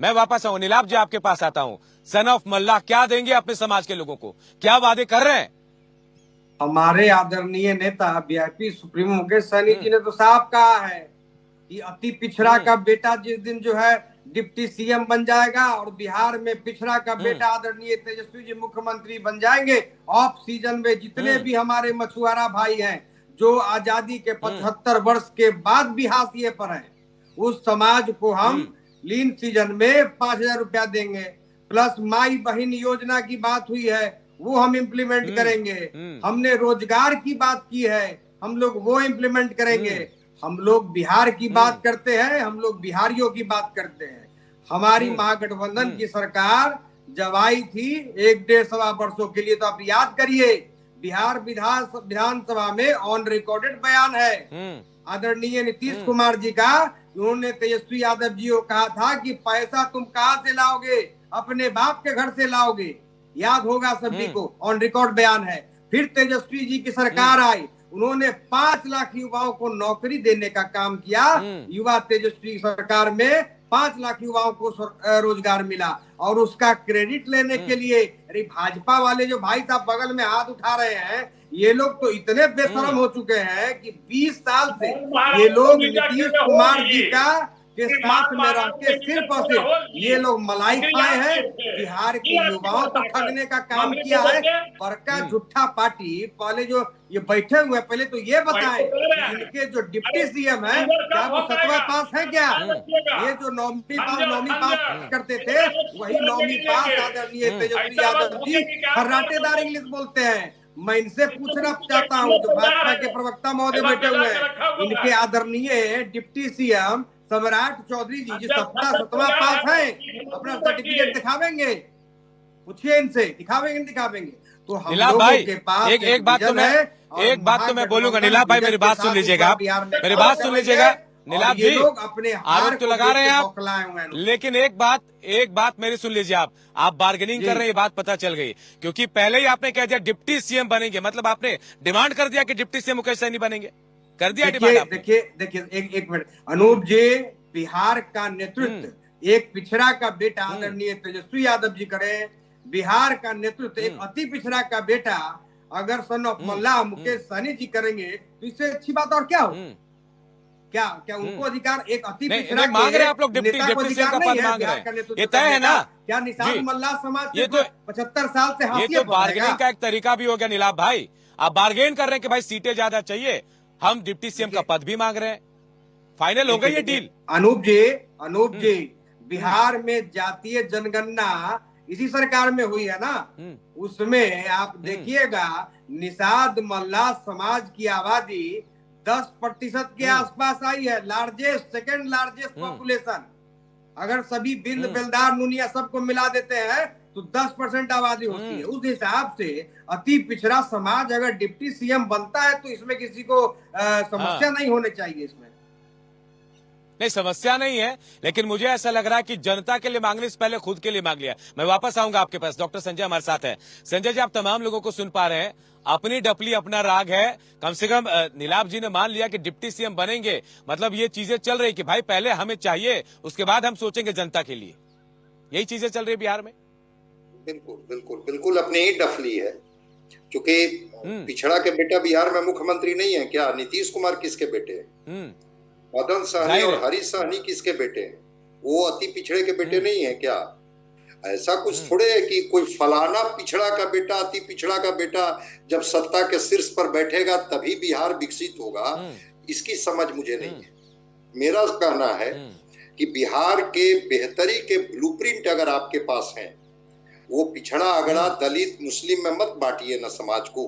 मैं वापस आऊंगा नीलाभ जी, आपके पास आता हूं। सन ऑफ मल्ला क्या देंगे अपने समाज के लोगों को, क्या वादे कर रहे हैं? हमारे आदरणीय नेता वीआईपी सुप्रीमो मुकेश सहनी जी ने तो साफ कहा है कि अति पिछड़ा का बेटा जिस दिन जो है डिप्टी सीएम बन जाएगा और बिहार में पिछड़ा का बेटा आदरणीय तेजस्वी जी मुख्यमंत्री बन जाएंगे, ऑफ सीजन में जितने भी हमारे मछुआरा भाई हैं जो आजादी के 75 वर्ष के बाद भी हाशिए पर हैं, उस समाज को हम लीन सीजन में 5,000 रुपया देंगे। प्लस माई बहन योजना की बात हुई है, वो हम इम्प्लीमेंट करेंगे। हमने रोजगार की बात की है, हम लोग वो इम्प्लीमेंट करेंगे। हम लोग बिहार की बात करते हैं, हम लोग बिहारियों की बात करते हैं। हमारी महागठबंधन की सरकार जब आई थी 1-1.5 वर्षों के लिए, तो आप याद करिए बिहार विधानसभा में ऑन रिकॉर्डेड बयान है आदरणीय नीतीश कुमार जी का, उन्होंने तेजस्वी यादव जी को कहा था कि पैसा तुम कहां से लाओगे, अपने बाप के घर से लाओगे। याद होगा सभी को, ऑन रिकॉर्ड बयान है। फिर तेजस्वी जी की सरकार आई, उन्होंने 5 लाख युवाओं को नौकरी देने का काम किया। युवा तेजस्वी सरकार में 5 लाख युवाओं को रोजगार मिला, और उसका क्रेडिट लेने के लिए अरे भाजपा वाले जो भाई साहब बगल में हाथ उठा रहे हैं, ये लोग तो इतने बेशरम हो चुके हैं कि 20 साल से ये लोग नीतीश कुमार जी का के साथ में रह के सिर्फ और सिर्फ ये लोग मलाई खाए हैं। बिहार के युवाओं को ठगने का काम किया है। बड़का झूठा पार्टी पहले जो ये बैठे हुए, पहले तो ये बताएं इनके जो डिप्टी सीएम है क्या वो 7वां पास है क्या? ये जो 9वीं पास करते थे, वही 9वीं पास आदरणीय तेजस्वी यादव जी खर्राटेदार इंग्लिश बोलते हैं। मैं इनसे पूछना चाहता हूँ, जो भाजपा के प्रवक्ता महोदय बैठे हुए हैं, इनके आदरणीय डिप्टी सीएम सम्राट चौधरी जी जो 7वां पास है, अपना सर्टिफिकेट दिखावेंगे? पूछिए इनसे, दिखावेंगे। तो हम लोगों के पास एक बात तो मैं बोलूंगा नीलाभ भाई, मेरी बात सुन लीजिएगा, मेरी बात सुन लीजिएगा नीलाभ जी, अपने आरोप तो लगा रहे हैं आप, लेकिन एक बात मेरी सुन लीजिए। आप बार्गेनिंग कर रहे हैं, ये बात पता चल गई, क्योंकि पहले ही आपने कह दिया डिप्टी सीएम बनेंगे, मतलब आपने डिमांड कर दिया कि डिप्टी सीएम मुकेश सहनी बनेंगे, कर दिया डिमांड। देखिए एक मिनट, अनूप जी, बिहार का नेतृत्व एक पिछड़ा का बेटा आदरणीय तेजस्वी यादव जी करें, बिहार का नेतृत्व एक अति पिछड़ा का बेटा अगर सन ऑफ मल्ला मुकेश सहनी जी करेंगे, तो इससे अच्छी बात और क्या हो? क्या उनको अधिकार, एक अति पिछड़ा मांग रहे हैं आप लोग डिप्टी सीएम का पद मांग रहे हैं, ये तय है ना? क्या निषाद मल्ला समाज ये तो 75 साल से ये तो बार्गेनिंग का एक तरीका भी हो गया नीलाभ भाई। आप बार्गेन कर रहे हैं कि भाई सीटें ज्यादा चाहिए, हम डिप्टी सीएम का पद भी मांग रहे हैं, फाइनल हो गई ये डील। अनूप जी, बिहार में जातीय जनगणना इसी सरकार में हुई है ना, उसमें आप देखिएगा निषाद मल्ला समाज की आबादी 10% के आसपास आई है, सेकेंड लार्जेस्ट पॉपुलेशन। अगर सभी बिंद बेलदार नूनिया सबको मिला देते हैं तो 10% आबादी होती है। उस हिसाब से अति पिछड़ा समाज अगर डिप्टी सीएम बनता है तो इसमें किसी को समस्या नहीं होने चाहिए इसमें। नहीं, समस्या नहीं है, लेकिन मुझे ऐसा लग रहा है कि जनता के लिए मांगने से पहले खुद के लिए मांग लिया। मैं वापस आऊंगा आपके पास। डॉक्टर संजय हमारे साथ है। संजय जी, आप तमाम लोगों को सुन पा रहे हैं, अपनी डपली अपना राग है। कम से कम नीलाभ जी ने मान लिया कि डिप्टी सीएम बनेंगे, मतलब ये चीजें चल रही कि भाई पहले हमें चाहिए, उसके बाद हम सोचेंगे जनता के लिए। यही चीजें चल रही है बिहार में। बिल्कुल बिल्कुल बिल्कुल अपनी ही डफली है, क्योंकि पिछड़ा के बेटा बिहार में मुख्यमंत्री नहीं है क्या? नीतीश कुमार किसके बेटे हैं? मदन सहनी और हरीश सहनी किसके बेटे हैं? वो अति पिछड़े के बेटे नहीं है क्या? ऐसा कुछ थोड़े है कि कोई फलाना पिछड़ा का बेटा, अति पिछड़ा का बेटा जब सत्ता के शीर्ष पर बैठेगा तभी बिहार विकसित होगा। इसकी समझ मुझे नहीं है। मेरा कहना है कि बिहार के बेहतरी के ब्लूप्रिंट अगर आपके पास हैं, वो पिछड़ा अगड़ा दलित मुस्लिम में मत बांटिए न समाज को।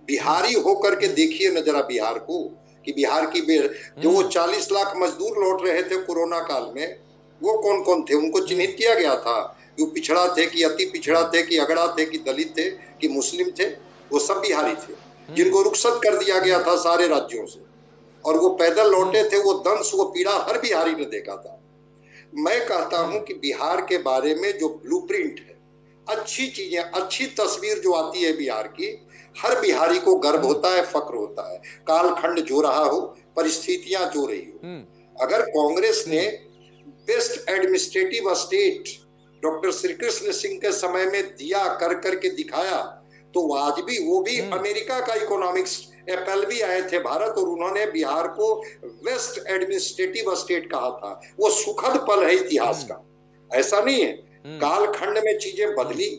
बिहारी होकर के देखिए न जरा बिहार को, कि बिहार की जो वो 40 लाख मजदूर लौट रहे थे कोरोना काल में, वो कौन कौन थे? उनको चिन्हित किया गया था कि वो पिछड़ा थे कि अति पिछड़ा थे कि अगड़ा थे कि दलित थे कि मुस्लिम थे? वो सब बिहारी थे, जिनको रुखसत कर दिया गया था सारे राज्यों से, और वो पैदल लौटे थे। वो दंश, वो पीड़ा हर बिहारी ने देखा था। मैं कहता हूं कि बिहार के बारे में जो ब्लूप्रिंट है, अच्छी चीजें, अच्छी तस्वीर जो आती है बिहार की, हर बिहारी को गर्व होता है, फक्र होता है। कालखंड जो रहा हो, परिस्थितियां जो रही हो, अगर कांग्रेस ने best administrative state doctor Shri Krishna Singh के समय में दिया, कर करके दिखाया, तो आज भी वो भी अमेरिका का इकोनॉमिक्स एपल भी आए थे भारत, और उन्होंने बिहार को बेस्ट एडमिनिस्ट्रेटिव स्टेट कहा था। वो सुखद पल है इतिहास का, ऐसा नहीं है। कालखंड में चीजें बदली।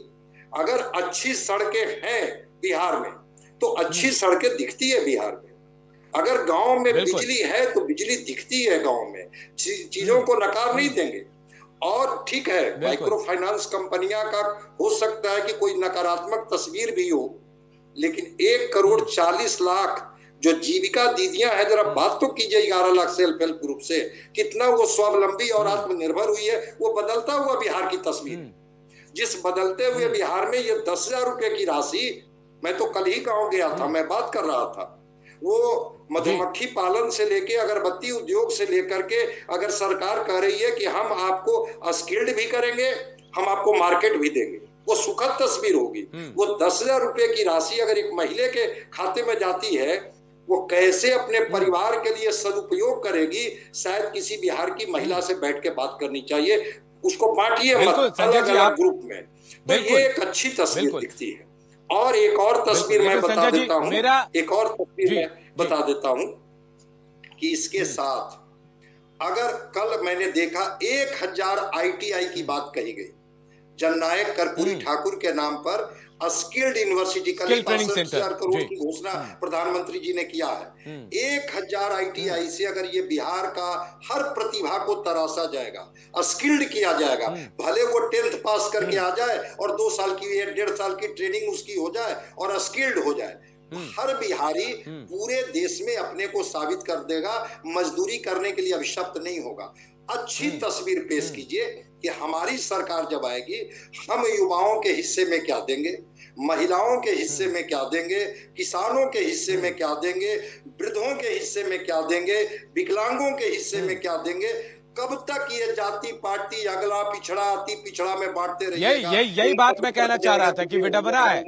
अगर अच्छी सड़कें हैं बिहार में, तो अच्छी सड़कें दिखती है बिहार में। अगर गांव में बिजली है तो बिजली दिखती है गांव में। चीजों को नकार नहीं देंगे। और ठीक है, माइक्रो फाइनेंस कंपनियां का हो सकता है कि कोई नकारात्मक तस्वीर भी हो, लेकिन 1,40,00,000 जो जीविका दीदियां हैं, जरा बात तो कीजिए 11 लाख सेल्फ हेल्प ग्रुप से, कितना वो स्वावलंबी और आत्मनिर्भर हुई है। वो बदलता हुआ बिहार की तस्वीर, जिस बदलते हुए बिहार में ये 10,000 रुपए की राशि, मैं तो कल ही गांव गया था, मैं बात कर रहा था, वो मधुमक्खी पालन से लेके अगरबत्ती उद्योग से लेकर के, अगर सरकार कह रही है कि हम आपको स्किल्ड भी करेंगे, हम आपको मार्केट भी देंगे, वो सुखद तस्वीर होगी। वो 10,000 रुपए की राशि अगर एक महिला के खाते में जाती है, वो कैसे अपने परिवार के लिए सदुपयोग करेगी, शायद किसी बिहार की महिला से बैठ के बात करनी चाहिए। उसको बांटिए मत अलग-अलग ग्रुप में, तो ये एक अच्छी तस्वीर दिखती है। और एक और तस्वीर मैं बता देता हूं, एक और तस्वीर मैं बता देता हूं कि इसके साथ अगर कल मैंने देखा 1000 ITI की बात कही गई, जननायक कर्पूरी ठाकुर के नाम पर स्किल्ड यूनिवर्सिटी का 65,000 करोड़ की घोषणा प्रधानमंत्री जी ने किया है। 1000 ITI से अगर ये बिहार का हर प्रतिभा को तराशा जाएगा, स्किल्ड किया जाएगा, भले वो 10th पास करके आ जाए और 2 साल की 1.5 साल की ट्रेनिंग उसकी हो जाए और स्किल्ड हो जाए, हर बिहारी पूरे देश में अपने को साबित कर देगा, मजदूरी करने के लिए अभिशप्त नहीं होगा। अच्छी तस्वीर पेश कीजिए कि हमारी सरकार जब आएगी, हम युवाओं के हिस्से में क्या देंगे, महिलाओं के हिस्से में क्या देंगे, किसानों के हिस्से में क्या देंगे, वृद्धों के हिस्से में क्या देंगे, विकलांगों के हिस्से में क्या देंगे। कब तक ये जाति पार्टी अगला पिछड़ा अति पिछड़ा में बांटते रहिएगा? यही बात मैं कहना चाह रहा था कि विडंबना है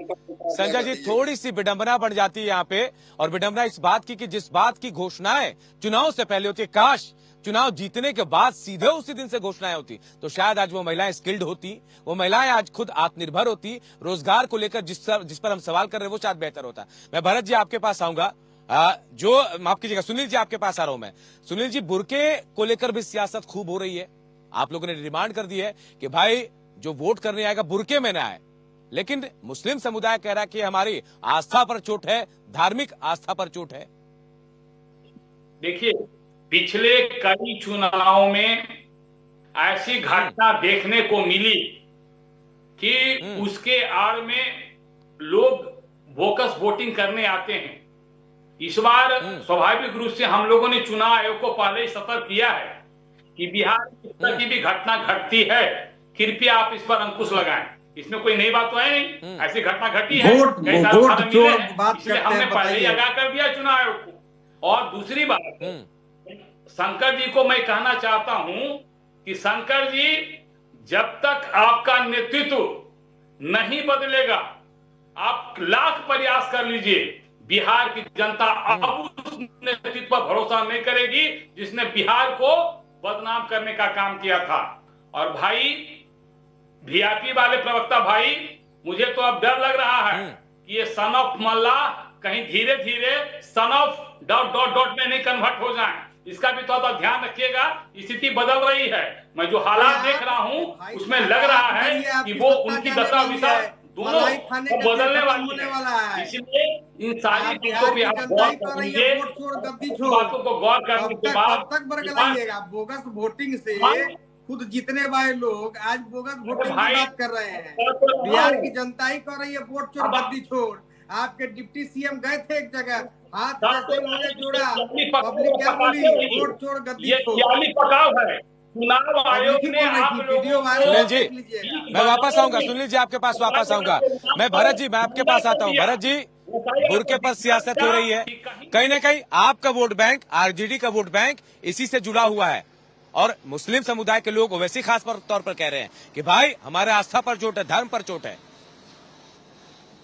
संजय जी, थोड़ी सी विडंबना बढ़ जाती है यहाँ पे। और विडंबना इस बात की कि जिस बात की घोषणाएं चुनाव से पहले होती है, काश चुनाव जीतने के बाद सीधे उसी दिन से घोषणाएं होती, तो शायद आज वो महिलाएं स्किल्ड होती, वो महिलाएं आज खुद आत्मनिर्भर होती, रोजगार को लेकर जिस पर हम सवाल कर रहे हैं वो शायद बेहतर होता। मैं भरत जी आपके पास आऊंगा, जो माफ कीजिएगा सुनील जी आपके पास आ रहा हूं मैं। सुनील जी, बुर्के को लेकर भी सियासत खूब हो रही है। आप लोगों ने डिमांड कर दी है कि भाई जो वोट करने आएगा बुर्के में ना आए, लेकिन मुस्लिम समुदाय कह रहा है कि हमारी आस्था पर चोट है, धार्मिक आस्था पर चोट है। देखिए, पिछले कई चुनावों में ऐसी घटना देखने को मिली कि उसके आड़ में लोग बोकस वोटिंग करने आते हैं। इस बार स्वाभाविक रूप से हम लोगों ने चुनाव आयोग को पहले ही सतर्क किया है कि बिहार में इस तरह की भी घटना घटती है, कृपया आप इस पर अंकुश लगाएं। इसमें कोई नई बात तो है नहीं, ऐसी घटना घटी है, इसलिए हमने पहले ही आगाह कर दिया चुनाव आयोग को। और दूसरी बात, शंकर जी को मैं कहना चाहता हूं कि शंकर जी, जब तक आपका नेतृत्व नहीं बदलेगा, आप लाख प्रयास कर लीजिए, बिहार की जनता अब उस नेतृत्व पर भरोसा नहीं करेगी जिसने बिहार को बदनाम करने का काम किया था। और भाई, वीआईपी वाले प्रवक्ता भाई, मुझे तो अब डर लग रहा है कि ये सन ऑफ मल्ला कहीं धीरे धीरे सन ऑफ ... में नहीं कन्वर्ट हो जाए। इसका भी थोड़ा ध्यान रखिएगा। स्थिति बदल रही है। मैं जो हालात देख रहा हूं उसमें लग रहा है कि वो उनकी दशा विशा दोनों बदलने वाली है। इसलिए इन सारी चीजों पे आप गौर करेंगे, बातों को गौर करने के बाद कब तक बरगलाइएगा? बोगस वोटिंग से खुद जीतने वाले लोग आज बोगस वोटिंग की बात कर रहे हैं। बिहार की जनता ही कर रही है वोट चोर गद्दी छोड़। आपके डिप्टी सीएम गए थे एक जगह, हाथ कैसे उन्होंने जोड़ा, पब्लिक क्या बोली? वोट चोर गद्दी छोड़। ये पकाव है। चुनाव आयोग ने आप लोगों को... सुनील जी, मैं वापस आऊंगा। सुनील जी, आपके पास वापस आऊंगा। मैं भरत जी, मैं आपके पास आता हूं। भरत जी, बुरके पर सियासत हो रही है। कहीं ना कहीं आपका वोट बैंक, आरजेडी का वोट बैंक इसी से जुड़ा हुआ है। और मुस्लिम समुदाय के लोग वैसे खास तौर पर कह रहे हैं कि भाई हमारे आस्था पर चोट है, धर्म पर चोट है।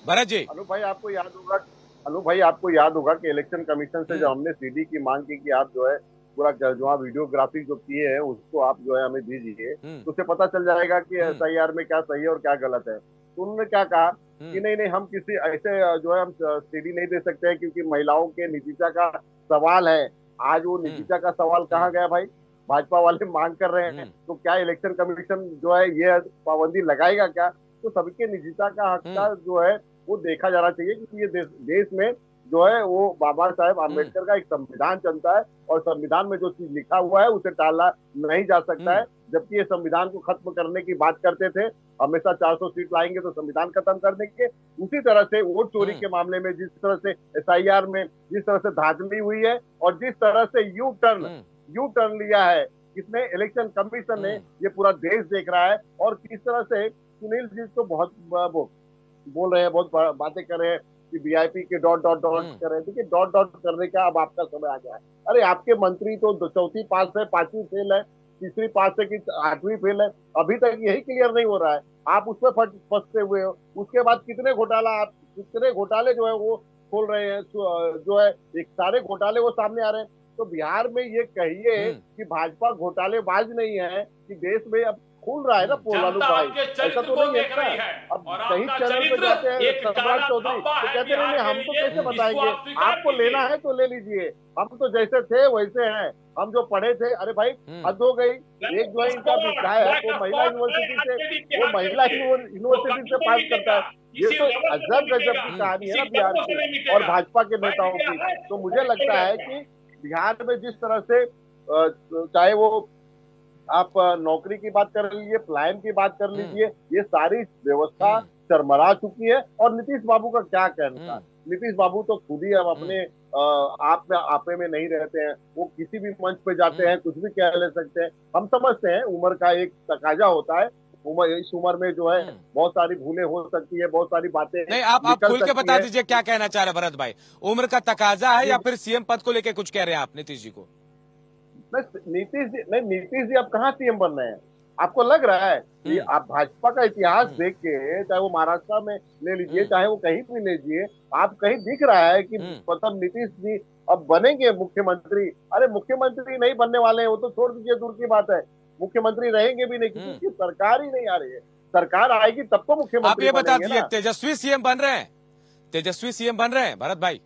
भरत जी, अनु भाई आपको याद होगा कि इलेक्शन कमीशन से जब हमने सीडी की मांग की कि आप जो है पूरा जो वीडियोग्राफी जो किए हैं उसको आप जो है हमें दीजिए, तो उससे पता चल जाएगा कि एसआईआर में क्या सही है और क्या गलत है। तो उन्होंने क्या कहा कि नहीं हम किसी ऐसे जो है हम सीडी नहीं दे सकते हैं क्योंकि महिलाओं के निजीता का सवाल है। आज वो निजीता का सवाल कहाँ गया भाई? भाजपा वाले मांग कर रहे हैं, तो क्या इलेक्शन कमीशन जो है ये पाबंदी लगाएगा क्या? तो सबके निजीता का हक का जो है वो देखा जाना चाहिए क्योंकि ये देश में जो है वो बाबा साहेब आम्बेडकर का एक संविधान चलता है और संविधान में जो चीज लिखा हुआ है उसे टाला नहीं जा सकता है। जबकि ये संविधान को खत्म करने की बात करते थे, हमेशा 400 सीट लाएंगे तो संविधान खत्म कर देंगे। उसी तरह से वोट चोरी के मामले में जिस तरह से एसआईआर में जिस तरह से धांधली हुई है और जिस तरह से यू टर्न लिया है किसने, इलेक्शन कमीशन ने, ये पूरा देश देख रहा है। और किस तरह से सुनील जी तो बहुत बोल रहे हैं, बहुत बातें कर रहे हैं कि वीआईपी के डॉट कर रहे हैं। देखिए डॉट करने का अब आपका समय आ गया है। अरे आपके मंत्री तो चौथी पास है, 5वीं फेल है, तीसरी पास है कि 8वीं फेल है, अभी तक यही क्लियर नहीं हो रहा है। आप उसमें फंसते हुए हो। उसके बाद कितने घोटाले जो है वो खोल रहे हैं, जो है एक सारे घोटाले वो सामने आ रहे हैं। तो बिहार में ये कहिए कि भाजपा घोटालेबाज नहीं है कि देश में अब खुल रहा है ना पोलालू भाई, ऐसा तो नहीं है। अब सही चैनल पे जाते हैं सम्राट चौधरी तो कहते नहीं हम तो कैसे बताएंगे, आपको लेना है तो ले लीजिए, हम तो जैसे थे वैसे हैं, हम जो पढ़े थे। अरे भाई हद हो गई। एक जो है इनका विधायक वो महिला यूनिवर्सिटी से पास करता है। ये तो अजब गजब की कहानी है ना बिहार की और भाजपा के नेताओं की। तो मुझे लगता है कि बिहार में जिस तरह से चाहे वो आप नौकरी की बात कर लीजिए, पलायन की बात कर लीजिए, ये सारी व्यवस्था चरमरा चुकी है। और नीतीश बाबू का क्या कहना था? नीतीश बाबू तो खुद ही अब अपने आपे में नहीं रहते हैं। वो किसी भी मंच पे जाते हैं, कुछ भी कह ले सकते हैं। हम समझते हैं उम्र का एक तकाजा होता है, इस उम्र में जो है बहुत सारी भूलें हो सकती है, बहुत सारी बातें नहीं। आप खुल के बता दीजिए क्या कहना चाह रहे भरत भाई, उम्र का तकाजा है या फिर सीएम पद को लेकर कुछ कह रहे हैं आप नीतीश जी को? नीतीश जी अब कहाँ सीएम बन रहे हैं? आपको लग रहा है कि आप भाजपा का इतिहास देख के, चाहे वो महाराष्ट्र में ले लीजिए, चाहे वो कहीं भी ले लीजिए, आप कहीं दिख रहा है कि मतलब नीतीश जी अब बनेंगे मुख्यमंत्री? अरे मुख्यमंत्री नहीं बनने वाले हैं, वो तो छोड़ दीजिए, दूर की बात है। मुख्यमंत्री रहेंगे भी नहीं क्योंकि सरकार ही नहीं आ रही है। सरकार आएगी तब तो मुख्यमंत्री। आप ये बता दीजिए तेजस्वी सीएम बन रहे हैं? तेजस्वी सीएम बन रहे हैं भरत भाई?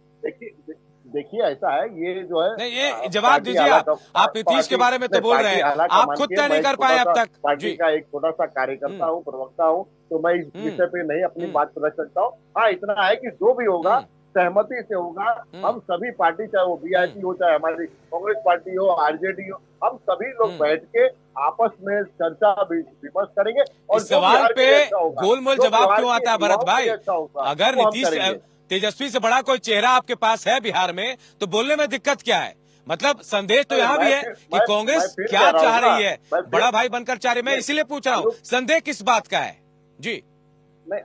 देखिए ऐसा है, ये जो है नहीं, ये जवाब दीजिए आप नीतीश के बारे में तो बोल रहे हैं, आप खुद तय नहीं कर पाए अब तक। पार्टी का एक छोटा सा कार्यकर्ता हूँ, प्रवक्ता हूँ, तो मैं इस विषय पे नहीं अपनी बात रख सकता हूँ। हाँ इतना है कि जो भी होगा सहमति से होगा। हम सभी पार्टी, चाहे वो वीआईपी हो, चाहे हमारी कांग्रेस पार्टी हो, आरजेडी हो, हम सभी लोग बैठ के आपस में चर्चा विमर्श करेंगे। और इस सवाल पे गोलमोल जवाब क्यों आता है भरत भाई? अगर नीतीश तेजस्वी से बड़ा कोई चेहरा आपके पास है बिहार में तो बोलने में दिक्कत क्या है? मतलब संदेश तो यहाँ भी है कि कांग्रेस क्या चाह रही है, बड़ा भाई बनकर चाह रही। मैं इसीलिए पूछ रहा हूँ संदेह किस बात का है? जी नहीं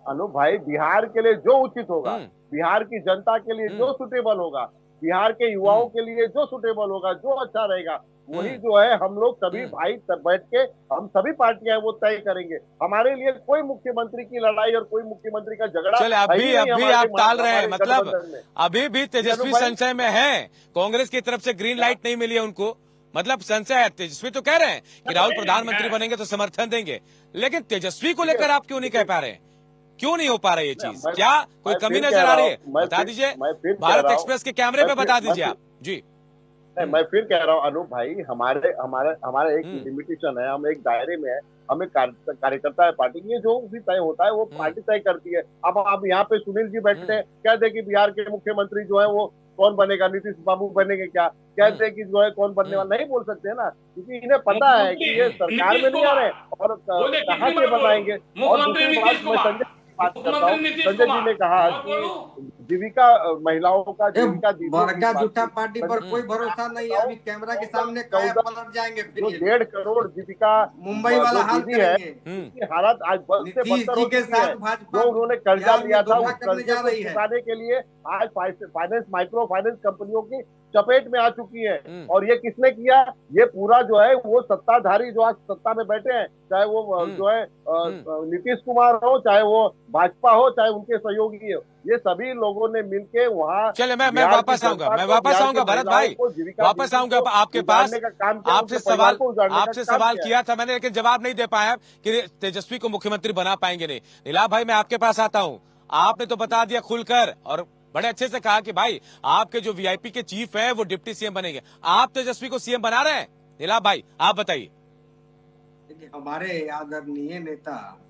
अनु भाई, बिहार के लिए जो उचित होगा, बिहार की जनता के लिए जो सुटेबल होगा बिहार के युवाओं के लिए जो सुटेबल होगा, जो अच्छा रहेगा, वही जो है हम लोग सभी भाई बैठ के हम सभी पार्टियां वो तय करेंगे। हमारे लिए कोई मुख्यमंत्री की लड़ाई और कोई मुख्यमंत्री का झगड़ा चले अभी आप टाल रहे हैं, मतलब अभी भी तेजस्वी भाई- संशय में है। कांग्रेस की तरफ से ग्रीन लाइट नहीं मिली है उनको, मतलब संशय है। तेजस्वी तो कह रहे हैं कि राहुल प्रधानमंत्री बनेंगे तो समर्थन देंगे, लेकिन तेजस्वी को लेकर आप क्यों नहीं कह पा रहे हैं? क्यों नहीं हो पा रही ये चीज? क्या कोई कमी नजर आ रही है? बता दीजिए, भारत एक्सप्रेस के कैमरे पे बता दीजिए आप जी। नहीं, मैं फिर कह रहा हूँ अनूप भाई, हमारे हमारे हमारा एक लिमिटेशन है, हम एक दायरे में है, हम एक कार्यकर्ता है पार्टी की, जो भी तय होता है वो पार्टी तय करती है। अब यहाँ पे सुनील जी बैठे हैं, कह दे कि बिहार के मुख्यमंत्री जो है वो कौन बनेगा, नीतीश बाबू बनेंगे क्या, कहते हैं कि जो है कौन बनने वाला, नहीं बोल सकते ना, क्योंकि इन्हें पता है कि ये सरकार में नहीं आ रहे और कहाँ से बनाएंगे। और दूसरी बात मैं संजय बात करता हूँ, संजय जी ने कहा कि जीविका महिलाओं का जीविका बड़का झूठा पार्टी पर कोई भरोसा नहीं है। अभी कैमरा के सामने काया पलट जाएंगे। जो 1.5 करोड़ जीविका मुंबई वाला हाल करेंगे। हालत आज बद से बदतर हो चुकी है। जो उन्होंने कर्जा लिया था उस कर्जे को चुकाने के लिए आज फाइनेंस माइक्रो फाइनेंस कंपनियों की चपेट में आ चुकी है। और ये किसने किया? ये पूरा जो है वो सत्ताधारी जो आज सत्ता में बैठे हैं, चाहे वो जो है नीतीश कुमार हो, चाहे वो भाजपा हो, चाहे उनके सहयोगी हो, ये सभी लोगों ने मिलके वहाँ। चले मैं वापस आऊंगा भरत भाई, वापस आऊंगा आपके पास। आपसे सवाल किया था मैंने, लेकिन जवाब नहीं दे पाया कि तेजस्वी को मुख्यमंत्री बना पाएंगे नहीं। नीलाभ भाई, मैं आपके पास आता हूँ। आपने तो बता दिया खुलकर और बड़े अच्छे से कहा कि भाई आपके जो वीआईपी के चीफ है वो डिप्टी सीएम बनेंगे। आप तेजस्वी को सीएम बना रहे हैं? नीलाभ भाई आप बताइए। देखिए, हमारे आदरणीय नेता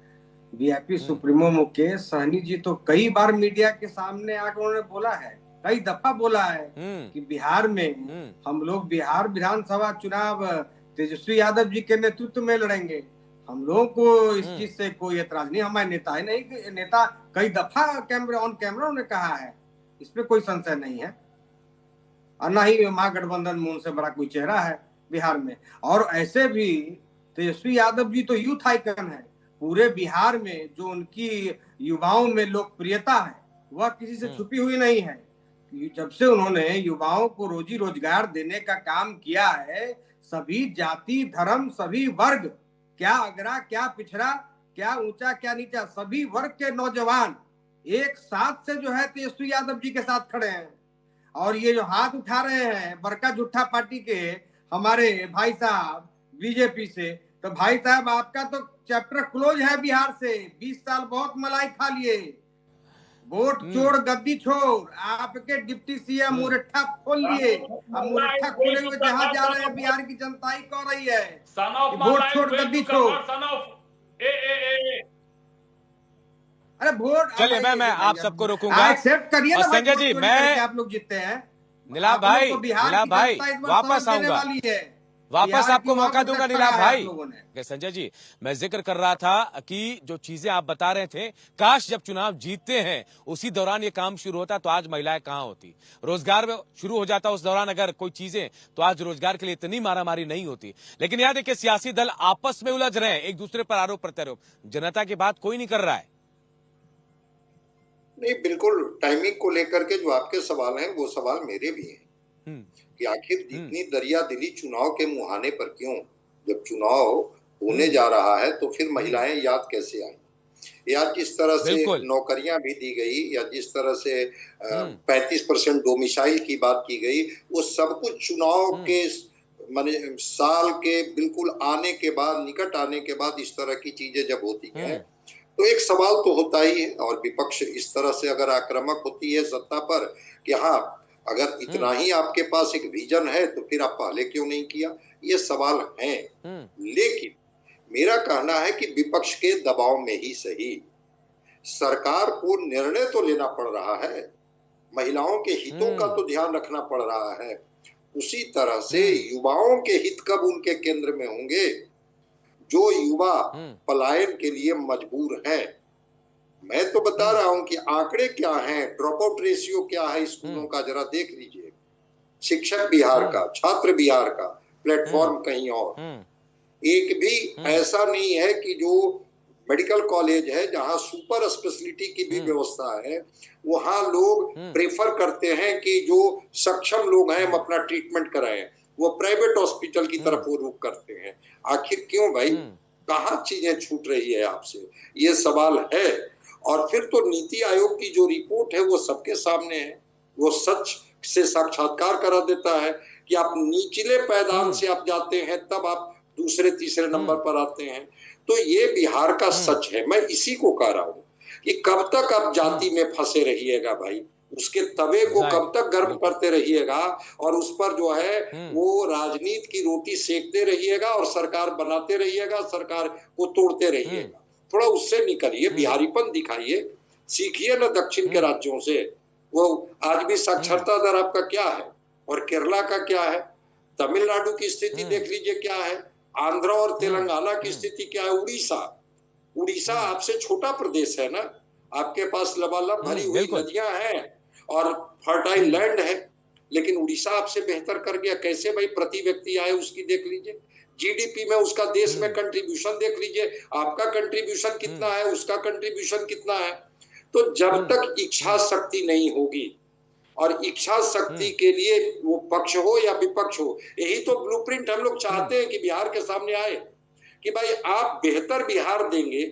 वीआईपी सुप्रीमो मुकेश सहनी जी तो कई बार मीडिया के सामने आकर उन्होंने बोला है, कई दफा बोला है कि बिहार में हम लोग बिहार विधानसभा चुनाव तेजस्वी यादव जी के नेतृत्व में लड़ेंगे। हम लोगों को इस चीज से कोई एतराज नहीं। हमारे नेता है नहीं, नेता कई दफा कैमरा ऑन कैमरा उन्होंने कहा है, इसमें कोई संशय नहीं है। और न ही महागठबंधन में उनसे बड़ा कोई चेहरा है बिहार में। और ऐसे भी तेजस्वी यादव जी तो यूथ आइकन है पूरे बिहार में। जो उनकी युवाओं में लोकप्रियता है वह किसी से छुपी हुई नहीं है। जब से उन्होंने युवाओं को रोजी रोजगार देने का काम किया है, सभी जाति धर्म सभी वर्ग, क्या अगरा क्या पिछड़ा, क्या ऊंचा क्या नीचा, सभी वर्ग के नौजवान एक साथ से जो है तेजस्वी यादव जी के साथ खड़े हैं। और ये जो हाथ उठा रहे हैं बड़का झूठा पार्टी के हमारे भाई साहब बीजेपी से, तो भाई साहब आपका तो चैप्टर क्लोज है बिहार से। 20 साल बहुत मलाई खा लिए, वोट चोर गद्दी छोड़, आपके डिप्टी सीएम मुरट्ठा खोल लिए। अब मुरट्ठा खोले हुए जहां जा रहे हैं बिहार की जनता ही कह रही है वोट छोड़ गद्दी छोड़। अरे वोट, चलिए मैं आप सबको रोकूंगा। एक्सेप्ट करिए ना संजय जी, मैं आप लोग जीतते हैं। नीलाभ भाई वापस आऊंगा, वापस आपको मौका दूंगा नीलाभ भाई। संजय जी, मैं जिक्र कर रहा था कि जो चीजें आप बता रहे थे, काश जब चुनाव जीतते हैं उसी दौरान ये काम शुरू होता तो आज महिलाएं कहां होती, रोजगार में शुरू हो जाता उस दौरान अगर कोई चीजें, तो आज रोजगार के लिए इतनी मारामारी नहीं होती। लेकिन याद देखिए, सियासी दल आपस में उलझ रहे हैं, एक दूसरे पर आरोप प्रत्यारोप, जनता की बात कोई नहीं कर रहा है। नहीं, बिल्कुल टाइमिंग को लेकर के जो आपके सवाल हैं वो सवाल मेरे भी हैं कि आखिर इतनी दरिया दिली चुनाव के मुहाने पर क्यों? जब चुनाव होने जा रहा है तो फिर महिलाएं याद कैसे आई? या जिस तरह से नौकरियां भी दी गई, या जिस तरह से 35% डोमिसाइल की बात की गई, वो सब कुछ चुनाव के माने साल के बिल्कुल आने के बाद, निकट आने के बाद इस तरह की चीजें जब होती हैं तो एक सवाल तो होता ही है। और विपक्ष इस तरह से अगर आक्रामक होती है सत्ता पर कि हाँ, अगर इतना ही आपके पास एक विजन है तो फिर आप पहले क्यों नहीं किया, ये सवाल हैं। लेकिन मेरा कहना है कि विपक्ष के दबाव में ही सही सरकार को निर्णय तो लेना पड़ रहा है, महिलाओं के हितों का तो ध्यान रखना पड़ रहा है। उसी तरह से युवाओं के हित कब उनके केंद्र में होंगे जो युवा पलायन के लिए मजबूर हैं। मैं तो बता रहा हूं कि आंकड़े क्या हैं, ड्रॉप आउट रेशियो क्या है स्कूलों का, जरा देख लीजिए। शिक्षक बिहार का, छात्र बिहार का, प्लेटफॉर्म कहीं और। एक भी ऐसा नहीं है कि जो मेडिकल कॉलेज है, जहां सुपर स्पेशलिटी की भी व्यवस्था है, वहां लोग प्रेफर करते हैं कि जो सक्षम लोग हैं हम अपना ट्रीटमेंट कराएं, वो प्राइवेट हॉस्पिटल की तरफ वो रुख करते हैं। आखिर क्यों भाई, कहाँ चीजें छूट रही है आपसे, ये सवाल है। और फिर तो नीति आयोग की जो रिपोर्ट है वो सबके सामने है, वो सच से साक्षात्कार करा देता है कि आप निचले पायदान से आप जाते हैं तब आप दूसरे तीसरे नंबर पर आते हैं। तो ये बिहार का सच है। मैं इसी को कह रहा हूँ कि कब तक आप जाति में फंसे रहिएगा भाई, उसके तवे को कब तक गर्म करते रहिएगा और उस पर जो है वो राजनीति की रोटी सेकते रहिएगा और सरकार बनाते रहिएगा, सरकार को तोड़ते रहिएगा। थोड़ा उससे निकलिए, बिहारीपन दिखाइए, सीखिए ना दक्षिण के राज्यों से। वो आज भी साक्षरता दर आपका क्या है और केरला का क्या है, तमिलनाडु की स्थिति देख लीजिए क्या है, आंध्र और तेलंगाना की स्थिति क्या है, उड़ीसा आपसे छोटा प्रदेश है ना, आपके पास लबालब भरी हुई नदियां हैं और फर्टाइल लैंड है, लेकिन उड़ीसा आपसे बेहतर कर गया। कैसे भाई, प्रति व्यक्ति आए उसकी देख लीजिए, जीडीपी में उसका देश में कंट्रीब्यूशन देख लीजिए, आपका कंट्रीब्यूशन कितना है, उसका कंट्रीब्यूशन कितना है। तो जब तक इच्छा शक्ति नहीं होगी, और इच्छा शक्ति के लिए वो पक्ष हो या विपक्ष हो, यही तो ब्लूप्रिंट हम लोग चाहते हैं कि बिहार के सामने आए कि भाई आप बेहतर बिहार देंगे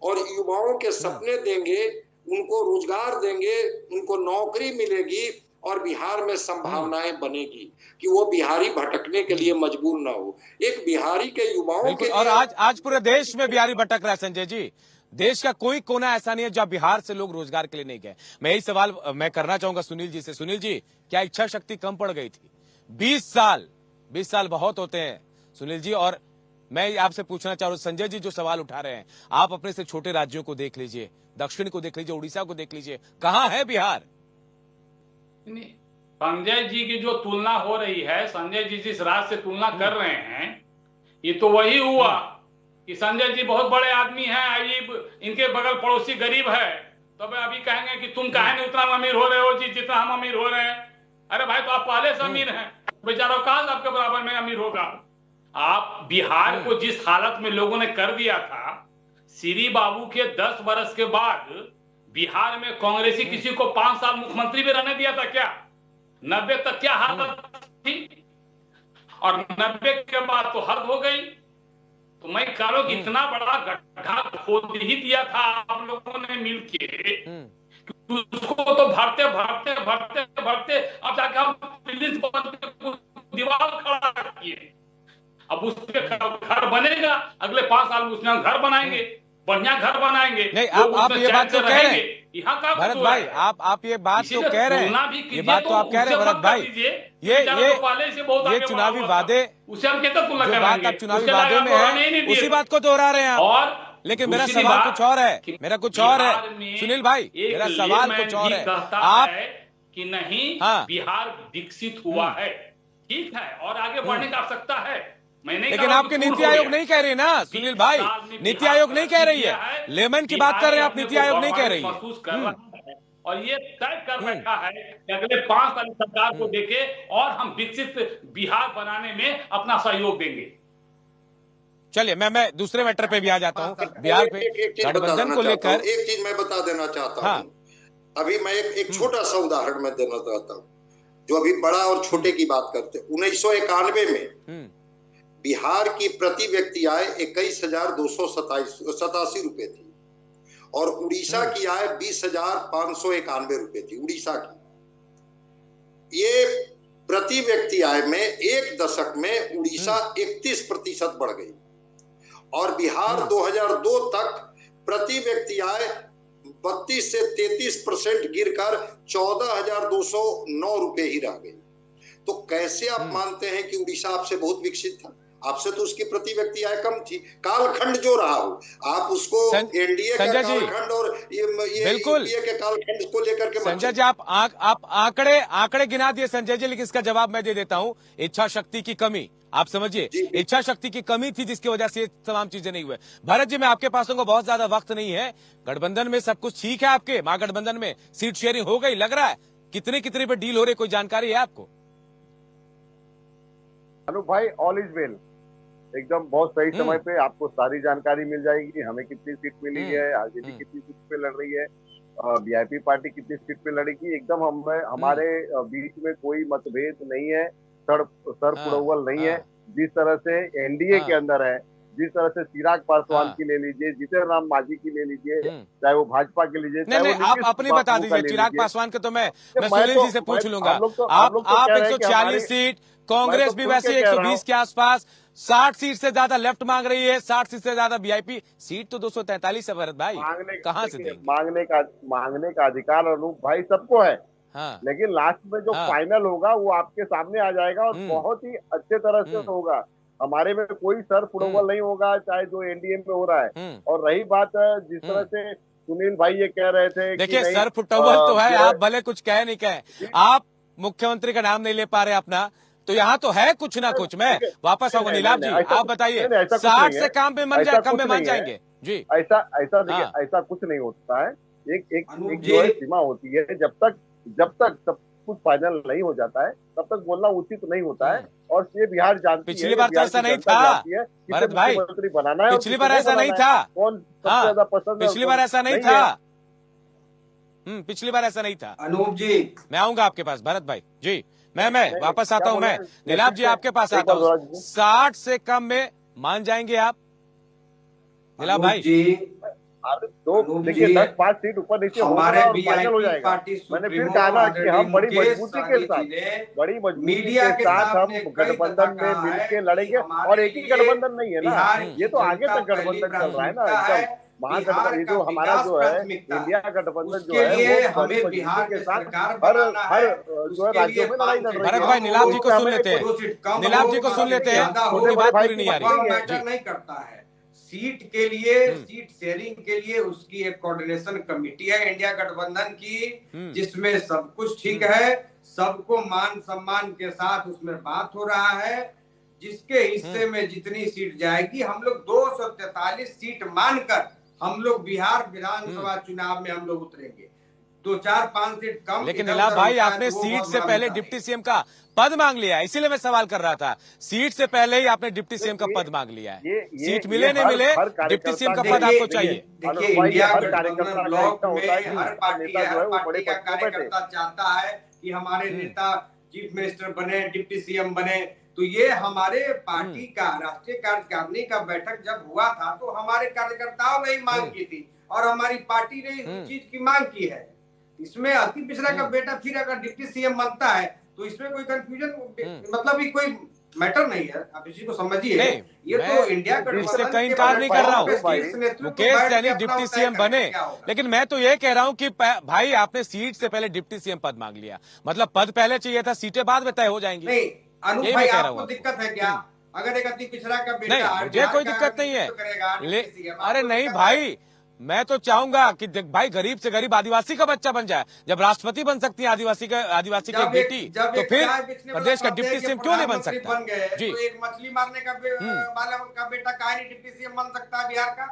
और युवाओं के सपने देंगे, उनको रोजगार देंगे, उनको नौकरी मिलेगी और बिहार में संभावनाएं बनेगी कि वो बिहारी भटकने के लिए मजबूर ना हो। एक बिहारी के युवाओं के लिए, और आज पूरे देश में बिहारी भटक रहा है संजय जी, देश का कोई कोना ऐसा नहीं है जहां बिहार से लोग रोजगार के लिए नहीं गए। मैं यही सवाल मैं करना चाहूंगा सुनील जी से। सुनील जी, क्या इच्छा शक्ति कम पड़ गई थी? 20 साल बहुत होते हैं सुनील जी। और मैं आपसे पूछना चाह रहा हूं, संजय जी जो सवाल उठा रहे हैं, आप अपने से छोटे राज्यों को देख लीजिए, दक्षिण को देख लीजिए, उड़ीसा को देख लीजिए, कहां है बिहार? संजय जी की जो तुलना हो रही है, संजय जी जिस राज्य से तुलना कर रहे हैं, ये तो वही हुआ कि संजय जी बहुत बड़े आदमी हैं, इनके बगल पड़ोसी गरीब है, तो वे अभी कहेंगे कि तुम काहे नहीं उतना अमीर हो रहे हो जी जितना हम अमीर हो रहे हैं। अरे भाई, तो आप पहले से अमीर हैं, बेचारा काल आपके बराबर में अमीर होगा। आप बिहार को जिस हालत में लोगों ने कर दिया था, श्री बाबू के 10 वर्ष के बाद बिहार में कांग्रेसी किसी को 5 साल मुख्यमंत्री भी रहने दिया था क्या? 90 तक क्या हालत थी, और 90 के बाद तो हद हो गई। तो मैं कह रहा हूं कि इतना बड़ा गड्ढा खोद ही दिया था आप लोगों ने मिलके, उसको तो भरते अब जाके हम पुलिस दीवार खड़ा किए। अब उसके घर बनेगा, अगले 5 साल में उसमें घर बनाएंगे, बढ़िया घर बनाएंगे। नहीं, आप ये बात तो कह रहे हैं भरत भाई, आप ये बात तो कह रहे हैं, ये बात तो आप कह रहे हैं भरत भाई, ये चुनावी वादे, उसे हम कहते जो बात आप चुनावी वादे में है उसी बात को दोहरा रहे हैं आप। और लेकिन मेरा सवाल कुछ और है, सुनील भाई, मेरा सवाल कुछ और है। आप कि नहीं, हाँ, बिहार विकसित हुआ है, ठीक है, और आगे बढ़ने की आवश्यकता है। लेकिन आपके नीति आयोग नहीं कह रही ना सुनील भाई, नीति आयोग नहीं कह रही है, लेमन की बात कर रहे हैं आप, नीति आयोग नहीं कह रही है। और ये तय कर रखा है कि अगले 5 साल सरकार को देके और हम विकसित बिहार बनाने में अपना सहयोग देंगे। चलिए, मैं दूसरे मैटर पे भी आ जाता हूँ, बिहार पे गठबंधन को लेकर एक चीज मैं बता देना चाहता हूँ। अभी मैं एक छोटा सा उदाहरण मैं देना चाहता हूँ, जो अभी बड़ा और छोटे की बात करते। 1991 में बिहार की प्रति व्यक्ति आय 21,287 रुपए थी और उड़ीसा की आय 20,591 रुपए थी। उड़ीसा की ये प्रति व्यक्ति आय में एक दशक में उड़ीसा 31% बढ़ गई और बिहार 2002 तक प्रति व्यक्ति आय 32 से 33% गिरकर 14,209 रुपए ही रह गई। तो कैसे आप मानते हैं कि उड़ीसा आपसे बहुत विकसित था? आपसे तो उसकी प्रति व्यक्ति आय कम थी। कालखंड जो रहा हो, आप उसको एनडीए का कालखंड और ये यूपीए के कालखंड को लेकर के संजय जी, आप आंकड़े गिना दिए संजय जी, लेकिन इसका जवाब मैं दे देता हूँ। इच्छा शक्ति की कमी, आप समझिए, इच्छा शक्ति की कमी थी जिसकी वजह से ये तमाम चीजें नहीं हुए। भरत जी, मैं आपके पास होगा, बहुत ज्यादा वक्त नहीं है। गठबंधन में सब कुछ ठीक है आपके? महागठबंधन में सीट शेयरिंग हो गई लग रहा है? कितने पे डील हो रही, कोई जानकारी है आपको? अनु भाई, ऑल इज वेल, एकदम बहुत सही समय पे आपको सारी जानकारी मिल जाएगी। हमें कितनी सीट मिली है, आरजेडी कितनी सीट पे लड़ रही है, वीआईपी पार्टी कितनी सीट पे लड़ेगी। एकदम हमारे बीच में कोई मतभेद नहीं है, सर पुड़ौल नहीं है। जिस तरह से एनडीए के अंदर है, जिस तरह से चिराग पासवान की ले लीजिए, जीतन राम मांझी की ले लीजिए, चाहे वो भाजपा की लीजिए, नहीं नहीं, आप अपनी बता दीजिए। चिराग पासवान के तो मैं सुनील जी से पूछ लूंगा। आप 146 सीट, कांग्रेस भी वैसे 120 के आसपास, 60 सीट से ज्यादा लेफ्ट मांग रही है, 60 सीट से ज्यादा वीआईपी। सीट तो 243 है भरत भाई, कहाँ से देंगे? मांगने का अधिकार अनूप भाई सबको है। हाँ। लेकिन लास्ट में जो फाइनल होगा वो आपके सामने आ जाएगा और बहुत ही अच्छे तरह से होगा। हमारे में कोई सर फुटबॉल नहीं होगा, चाहे जो एनडीए में हो रहा है। और रही बात जिस तरह से सुनील भाई ये कह रहे थे, देखिए सर फुटबॉल तो है, आप भले कुछ कहे नहीं कहे, आप मुख्यमंत्री का नाम नहीं ले पा रहे अपना, तो यहाँ तो है कुछ ना कुछ। मैं वापस आऊंगा नीलाभ जी, आप बताइए 60 से कम में मान जाएंगे जी? ऐसा देखिए, ऐसा कुछ नहीं होता है। एक जो है सीमा होती है, जब तक सब कुछ फाइनल नहीं हो जाता है तब तक बोलना उचित नहीं होता है। और ये बिहार जानती है, पिछली बार तो ऐसा नहीं था भरत भाई, बनाना है, पिछली बार ऐसा नहीं था। कौन सबसे ज्यादा पसंद है? पिछली बार ऐसा नहीं था। पिछली बार ऐसा नहीं था। अनूप जी, मैं आऊंगा आपके पास भरत भाई जी। मैं वापस आता हूँ। मैं नीलाभ जी आपके पास आता हूँ। 60 से कम में मान जाएंगे आप नीलाभ भाई जी? तो देखिए 10-5 सीट ऊपर नीचे हमारे फाइनल हो जाएगा। मैंने फिर कहा ना कि हम बड़ी मजबूती के साथ हम गठबंधन में मिलकर लड़ेंगे। और एक ही गठबंधन नहीं है ना, ये तो आगे तक गठबंधन चल रहा है ना। एकदम महागठबंधन जो हमारा जो है इंडिया गठबंधन जो है वो बड़ी मजबूती के साथ हर जो है राज्यों में लड़ाई लड़ रही है। भरत भाई नीलाभ जी को सुन लेते हैं, नीलाभ जी को सुन लेते हैं, उनकी बात पूरी नहीं आ रही। नहीं करता है सीट के लिए, सीट शेयरिंग के लिए उसकी एक कोऑर्डिनेशन कमेटी है इंडिया गठबंधन की, जिसमें सब कुछ ठीक है, सबको मान सम्मान के साथ उसमें बात हो रहा है। जिसके हिस्से में जितनी सीट जाएगी, हम लोग 243 सीट मानकर हम लोग बिहार विधानसभा चुनाव में हम लोग उतरेंगे। 2-4-5 सीट कम। लेकिन नीलाभ भाई आपने सीट से पहले डिप्टी सीएम का पद मांग लिया है, इसीलिए मैं सवाल कर रहा था। सीट से पहले ही आपने डिप्टी सीएम का पद मांग लिया है। सीट मिले नहीं मिले, डिप्टी सीएम का पद आपको चाहिए। देखिए इंडिया गठबंधन ब्लॉक में हर पार्टी का कार्यकर्ता चाहता है कि हमारे नेता चीफ मिनिस्टर बने, डिप्टी सीएम बने। तो ये हमारे पार्टी का राष्ट्रीय कार्यकारिणी का बैठक जब हुआ था तो हमारे कार्यकर्ताओं ने ही मांग की थी और हमारी पार्टी ने इस चीज की मांग की है। इसमें अति पिछड़ा का बेटा फिर अगर डिप्टी सीएम बनता है तो इसमें कोई कंफ्यूजन मतलब ही कोई मैटर नहीं है। आप इसी को समझिए। ये तो इंडिया इससे कहीं इनकार नहीं कर रहा हूँ, मुकेश सैनी डिप्टी सीएम बने, लेकिन मैं तो ये कह रहा हूँ कि भाई आपने सीट से पहले डिप्टी सीएम पद मांग लिया, मतलब पद पहले चाहिए था, सीटें बाद में तय हो जाएंगी। नहीं अनूप भाई, आपको दिक्कत है क्या? अगर एक अति पिछड़ा का बेटा, नहीं मुझे कोई दिक्कत नहीं है। अरे नहीं भाई, मैं तो चाहूंगा कि भाई गरीब से गरीब आदिवासी का बच्चा बन जाए। जब राष्ट्रपति बन सकती है आदिवासी की बेटी, तो फिर प्रदेश का डिप्टी सीएम क्यों नहीं बन सकता? जी, तो एक मछली मारने का बेटा काहे नहीं डिप्टी सीएम बन सकता है बिहार का?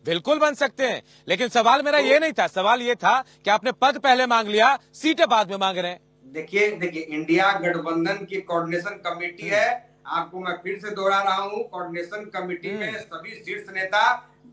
बिल्कुल बन सकते हैं, लेकिन सवाल मेरा ये नहीं था। सवाल ये था कि आपने पद पहले मांग लिया, सीटें बाद में मांग रहे हैं। देखिए इंडिया गठबंधन की कोऑर्डिनेशन कमेटी है। आपको मैं फिर से दोहरा रहा हूँ, कोऑर्डिनेशन कमेटी में सभी शीर्ष नेता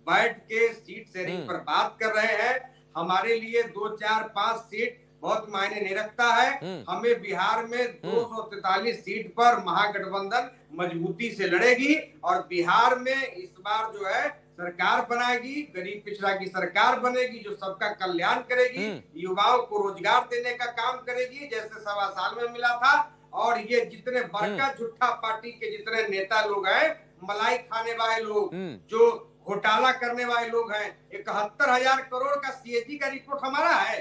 बैठ के सीट शेयरिंग पर बात कर रहे हैं। हमारे लिए 2-4-5 सीट बहुत मायने नहीं रखता है। हमें बिहार में 243 सीट पर महागठबंधन मजबूती से लड़ेगी और बिहार में इस बार जो है सरकार बनाएगी, गरीब पिछड़ा की सरकार बनेगी जो सबका कल्याण करेगी, युवाओं को रोजगार देने का काम करेगी जैसे 1.25 साल में मिला था। और ये जितने बड़का झूठा पार्टी के जितने नेता लोग हैं, मलाई खाने वाले लोग, जो घोटाला करने वाले लोग हैं, 71,000 करोड़ का सीएजी का रिपोर्ट हमारा है।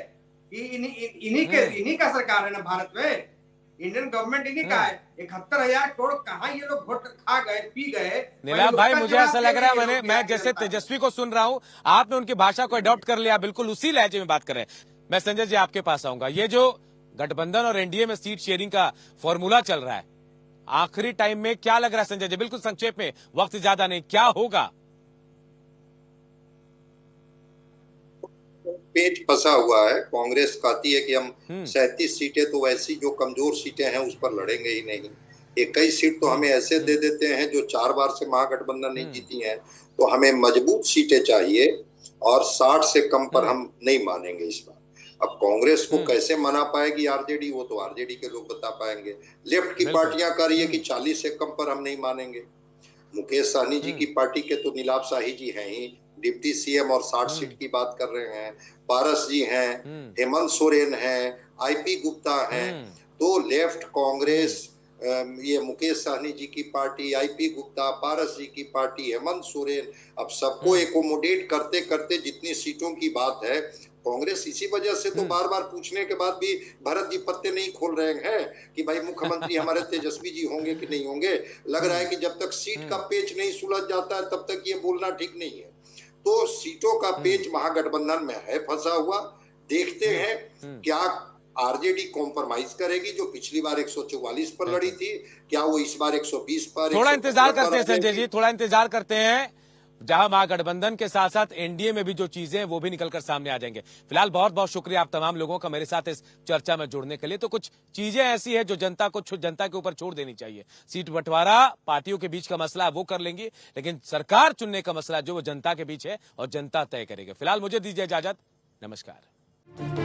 इन्हीं का सरकार है ना भारत में, इंडियन गवर्नमेंट इन्हीं का है। 71,000 करोड़ कहाँ ये लोग घोट खा गए, पी गए? नीलाभ भाई मुझे ऐसा लग रहा है मैं जैसे तेजस्वी को सुन रहा हूँ, आपने उनकी भाषा को अडॉप्ट कर लिया, बिल्कुल उसी लहजे में बात कर रहे हैं। मैं संजय जी आपके पास आऊंगा। ये जो गठबंधन और एनडीए में सीट शेयरिंग का फॉर्मूला चल रहा है, आखिरी टाइम में क्या लग रहा है संजय जी? बिल्कुल संक्षेप में, वक्त ज्यादा नहीं, क्या होगा? पेच फंसा हुआ है। कांग्रेस कहती है कि हम 37 सीटें तो वैसी जो कमजोर सीटें हैं उस पर लड़ेंगे ही नहीं। 21 सीट तो हमें ऐसे दे देते हैं जो 4 बार से महागठबंधन नहीं जीती हैं, तो हमें मजबूत सीटें चाहिए और 60 से कम पर हम नहीं मानेंगे इस बार। अब कांग्रेस को कैसे मना पाएगी आरजेडी, वो तो आरजेडी के लोग बता पाएंगे। लेफ्ट की पार्टियां कर रही है कि 40 से कम पर हम नहीं मानेंगे। मुकेश सहनी जी की पार्टी के तो नीलाभ शाही जी हैं ही, डिप्टी सीएम और 60 सीट की बात कर रहे हैं। पारस जी हैं, हेमंत सोरेन हैं, आईपी गुप्ता हैं। तो लेफ्ट कांग्रेस, ये मुकेश सहनी जी की पार्टी, आईपी गुप्ता, पारस जी की पार्टी, हेमंत सोरेन, अब सबको एकोमोडेट करते करते जितनी सीटों की बात है, कांग्रेस इसी वजह से तो बार बार पूछने के बाद भी भरत जी पत्ते नहीं खोल रहे हैं कि भाई मुख्यमंत्री हमारे तेजस्वी जी होंगे कि नहीं होंगे। लग रहा है कि जब तक सीट का पेच नहीं सुलझ जाता है तब तक ये बोलना ठीक नहीं है। तो सीटों का पेच महागठबंधन में है फंसा हुआ। देखते हैं क्या आरजेडी कॉम्प्रोमाइज करेगी, जो पिछली बार 144 पर लड़ी थी, क्या वो इस बार 120 पर? थोड़ा इंतजार करते हैं संजय जी, थोड़ा इंतजार करते हैं। जहां महागठबंधन के साथ साथ एनडीए में भी जो चीजें हैं वो भी निकलकर सामने आ जाएंगे। फिलहाल बहुत बहुत शुक्रिया आप तमाम लोगों का मेरे साथ इस चर्चा में जुड़ने के लिए। तो कुछ चीजें ऐसी है जो जनता के ऊपर छोड़ देनी चाहिए। सीट बंटवारा पार्टियों के बीच का मसला है, वो कर लेंगी, लेकिन सरकार चुनने का मसला जो वो जनता के बीच है और जनता तय करेगी। फिलहाल मुझे दीजिए इजाजत, नमस्कार।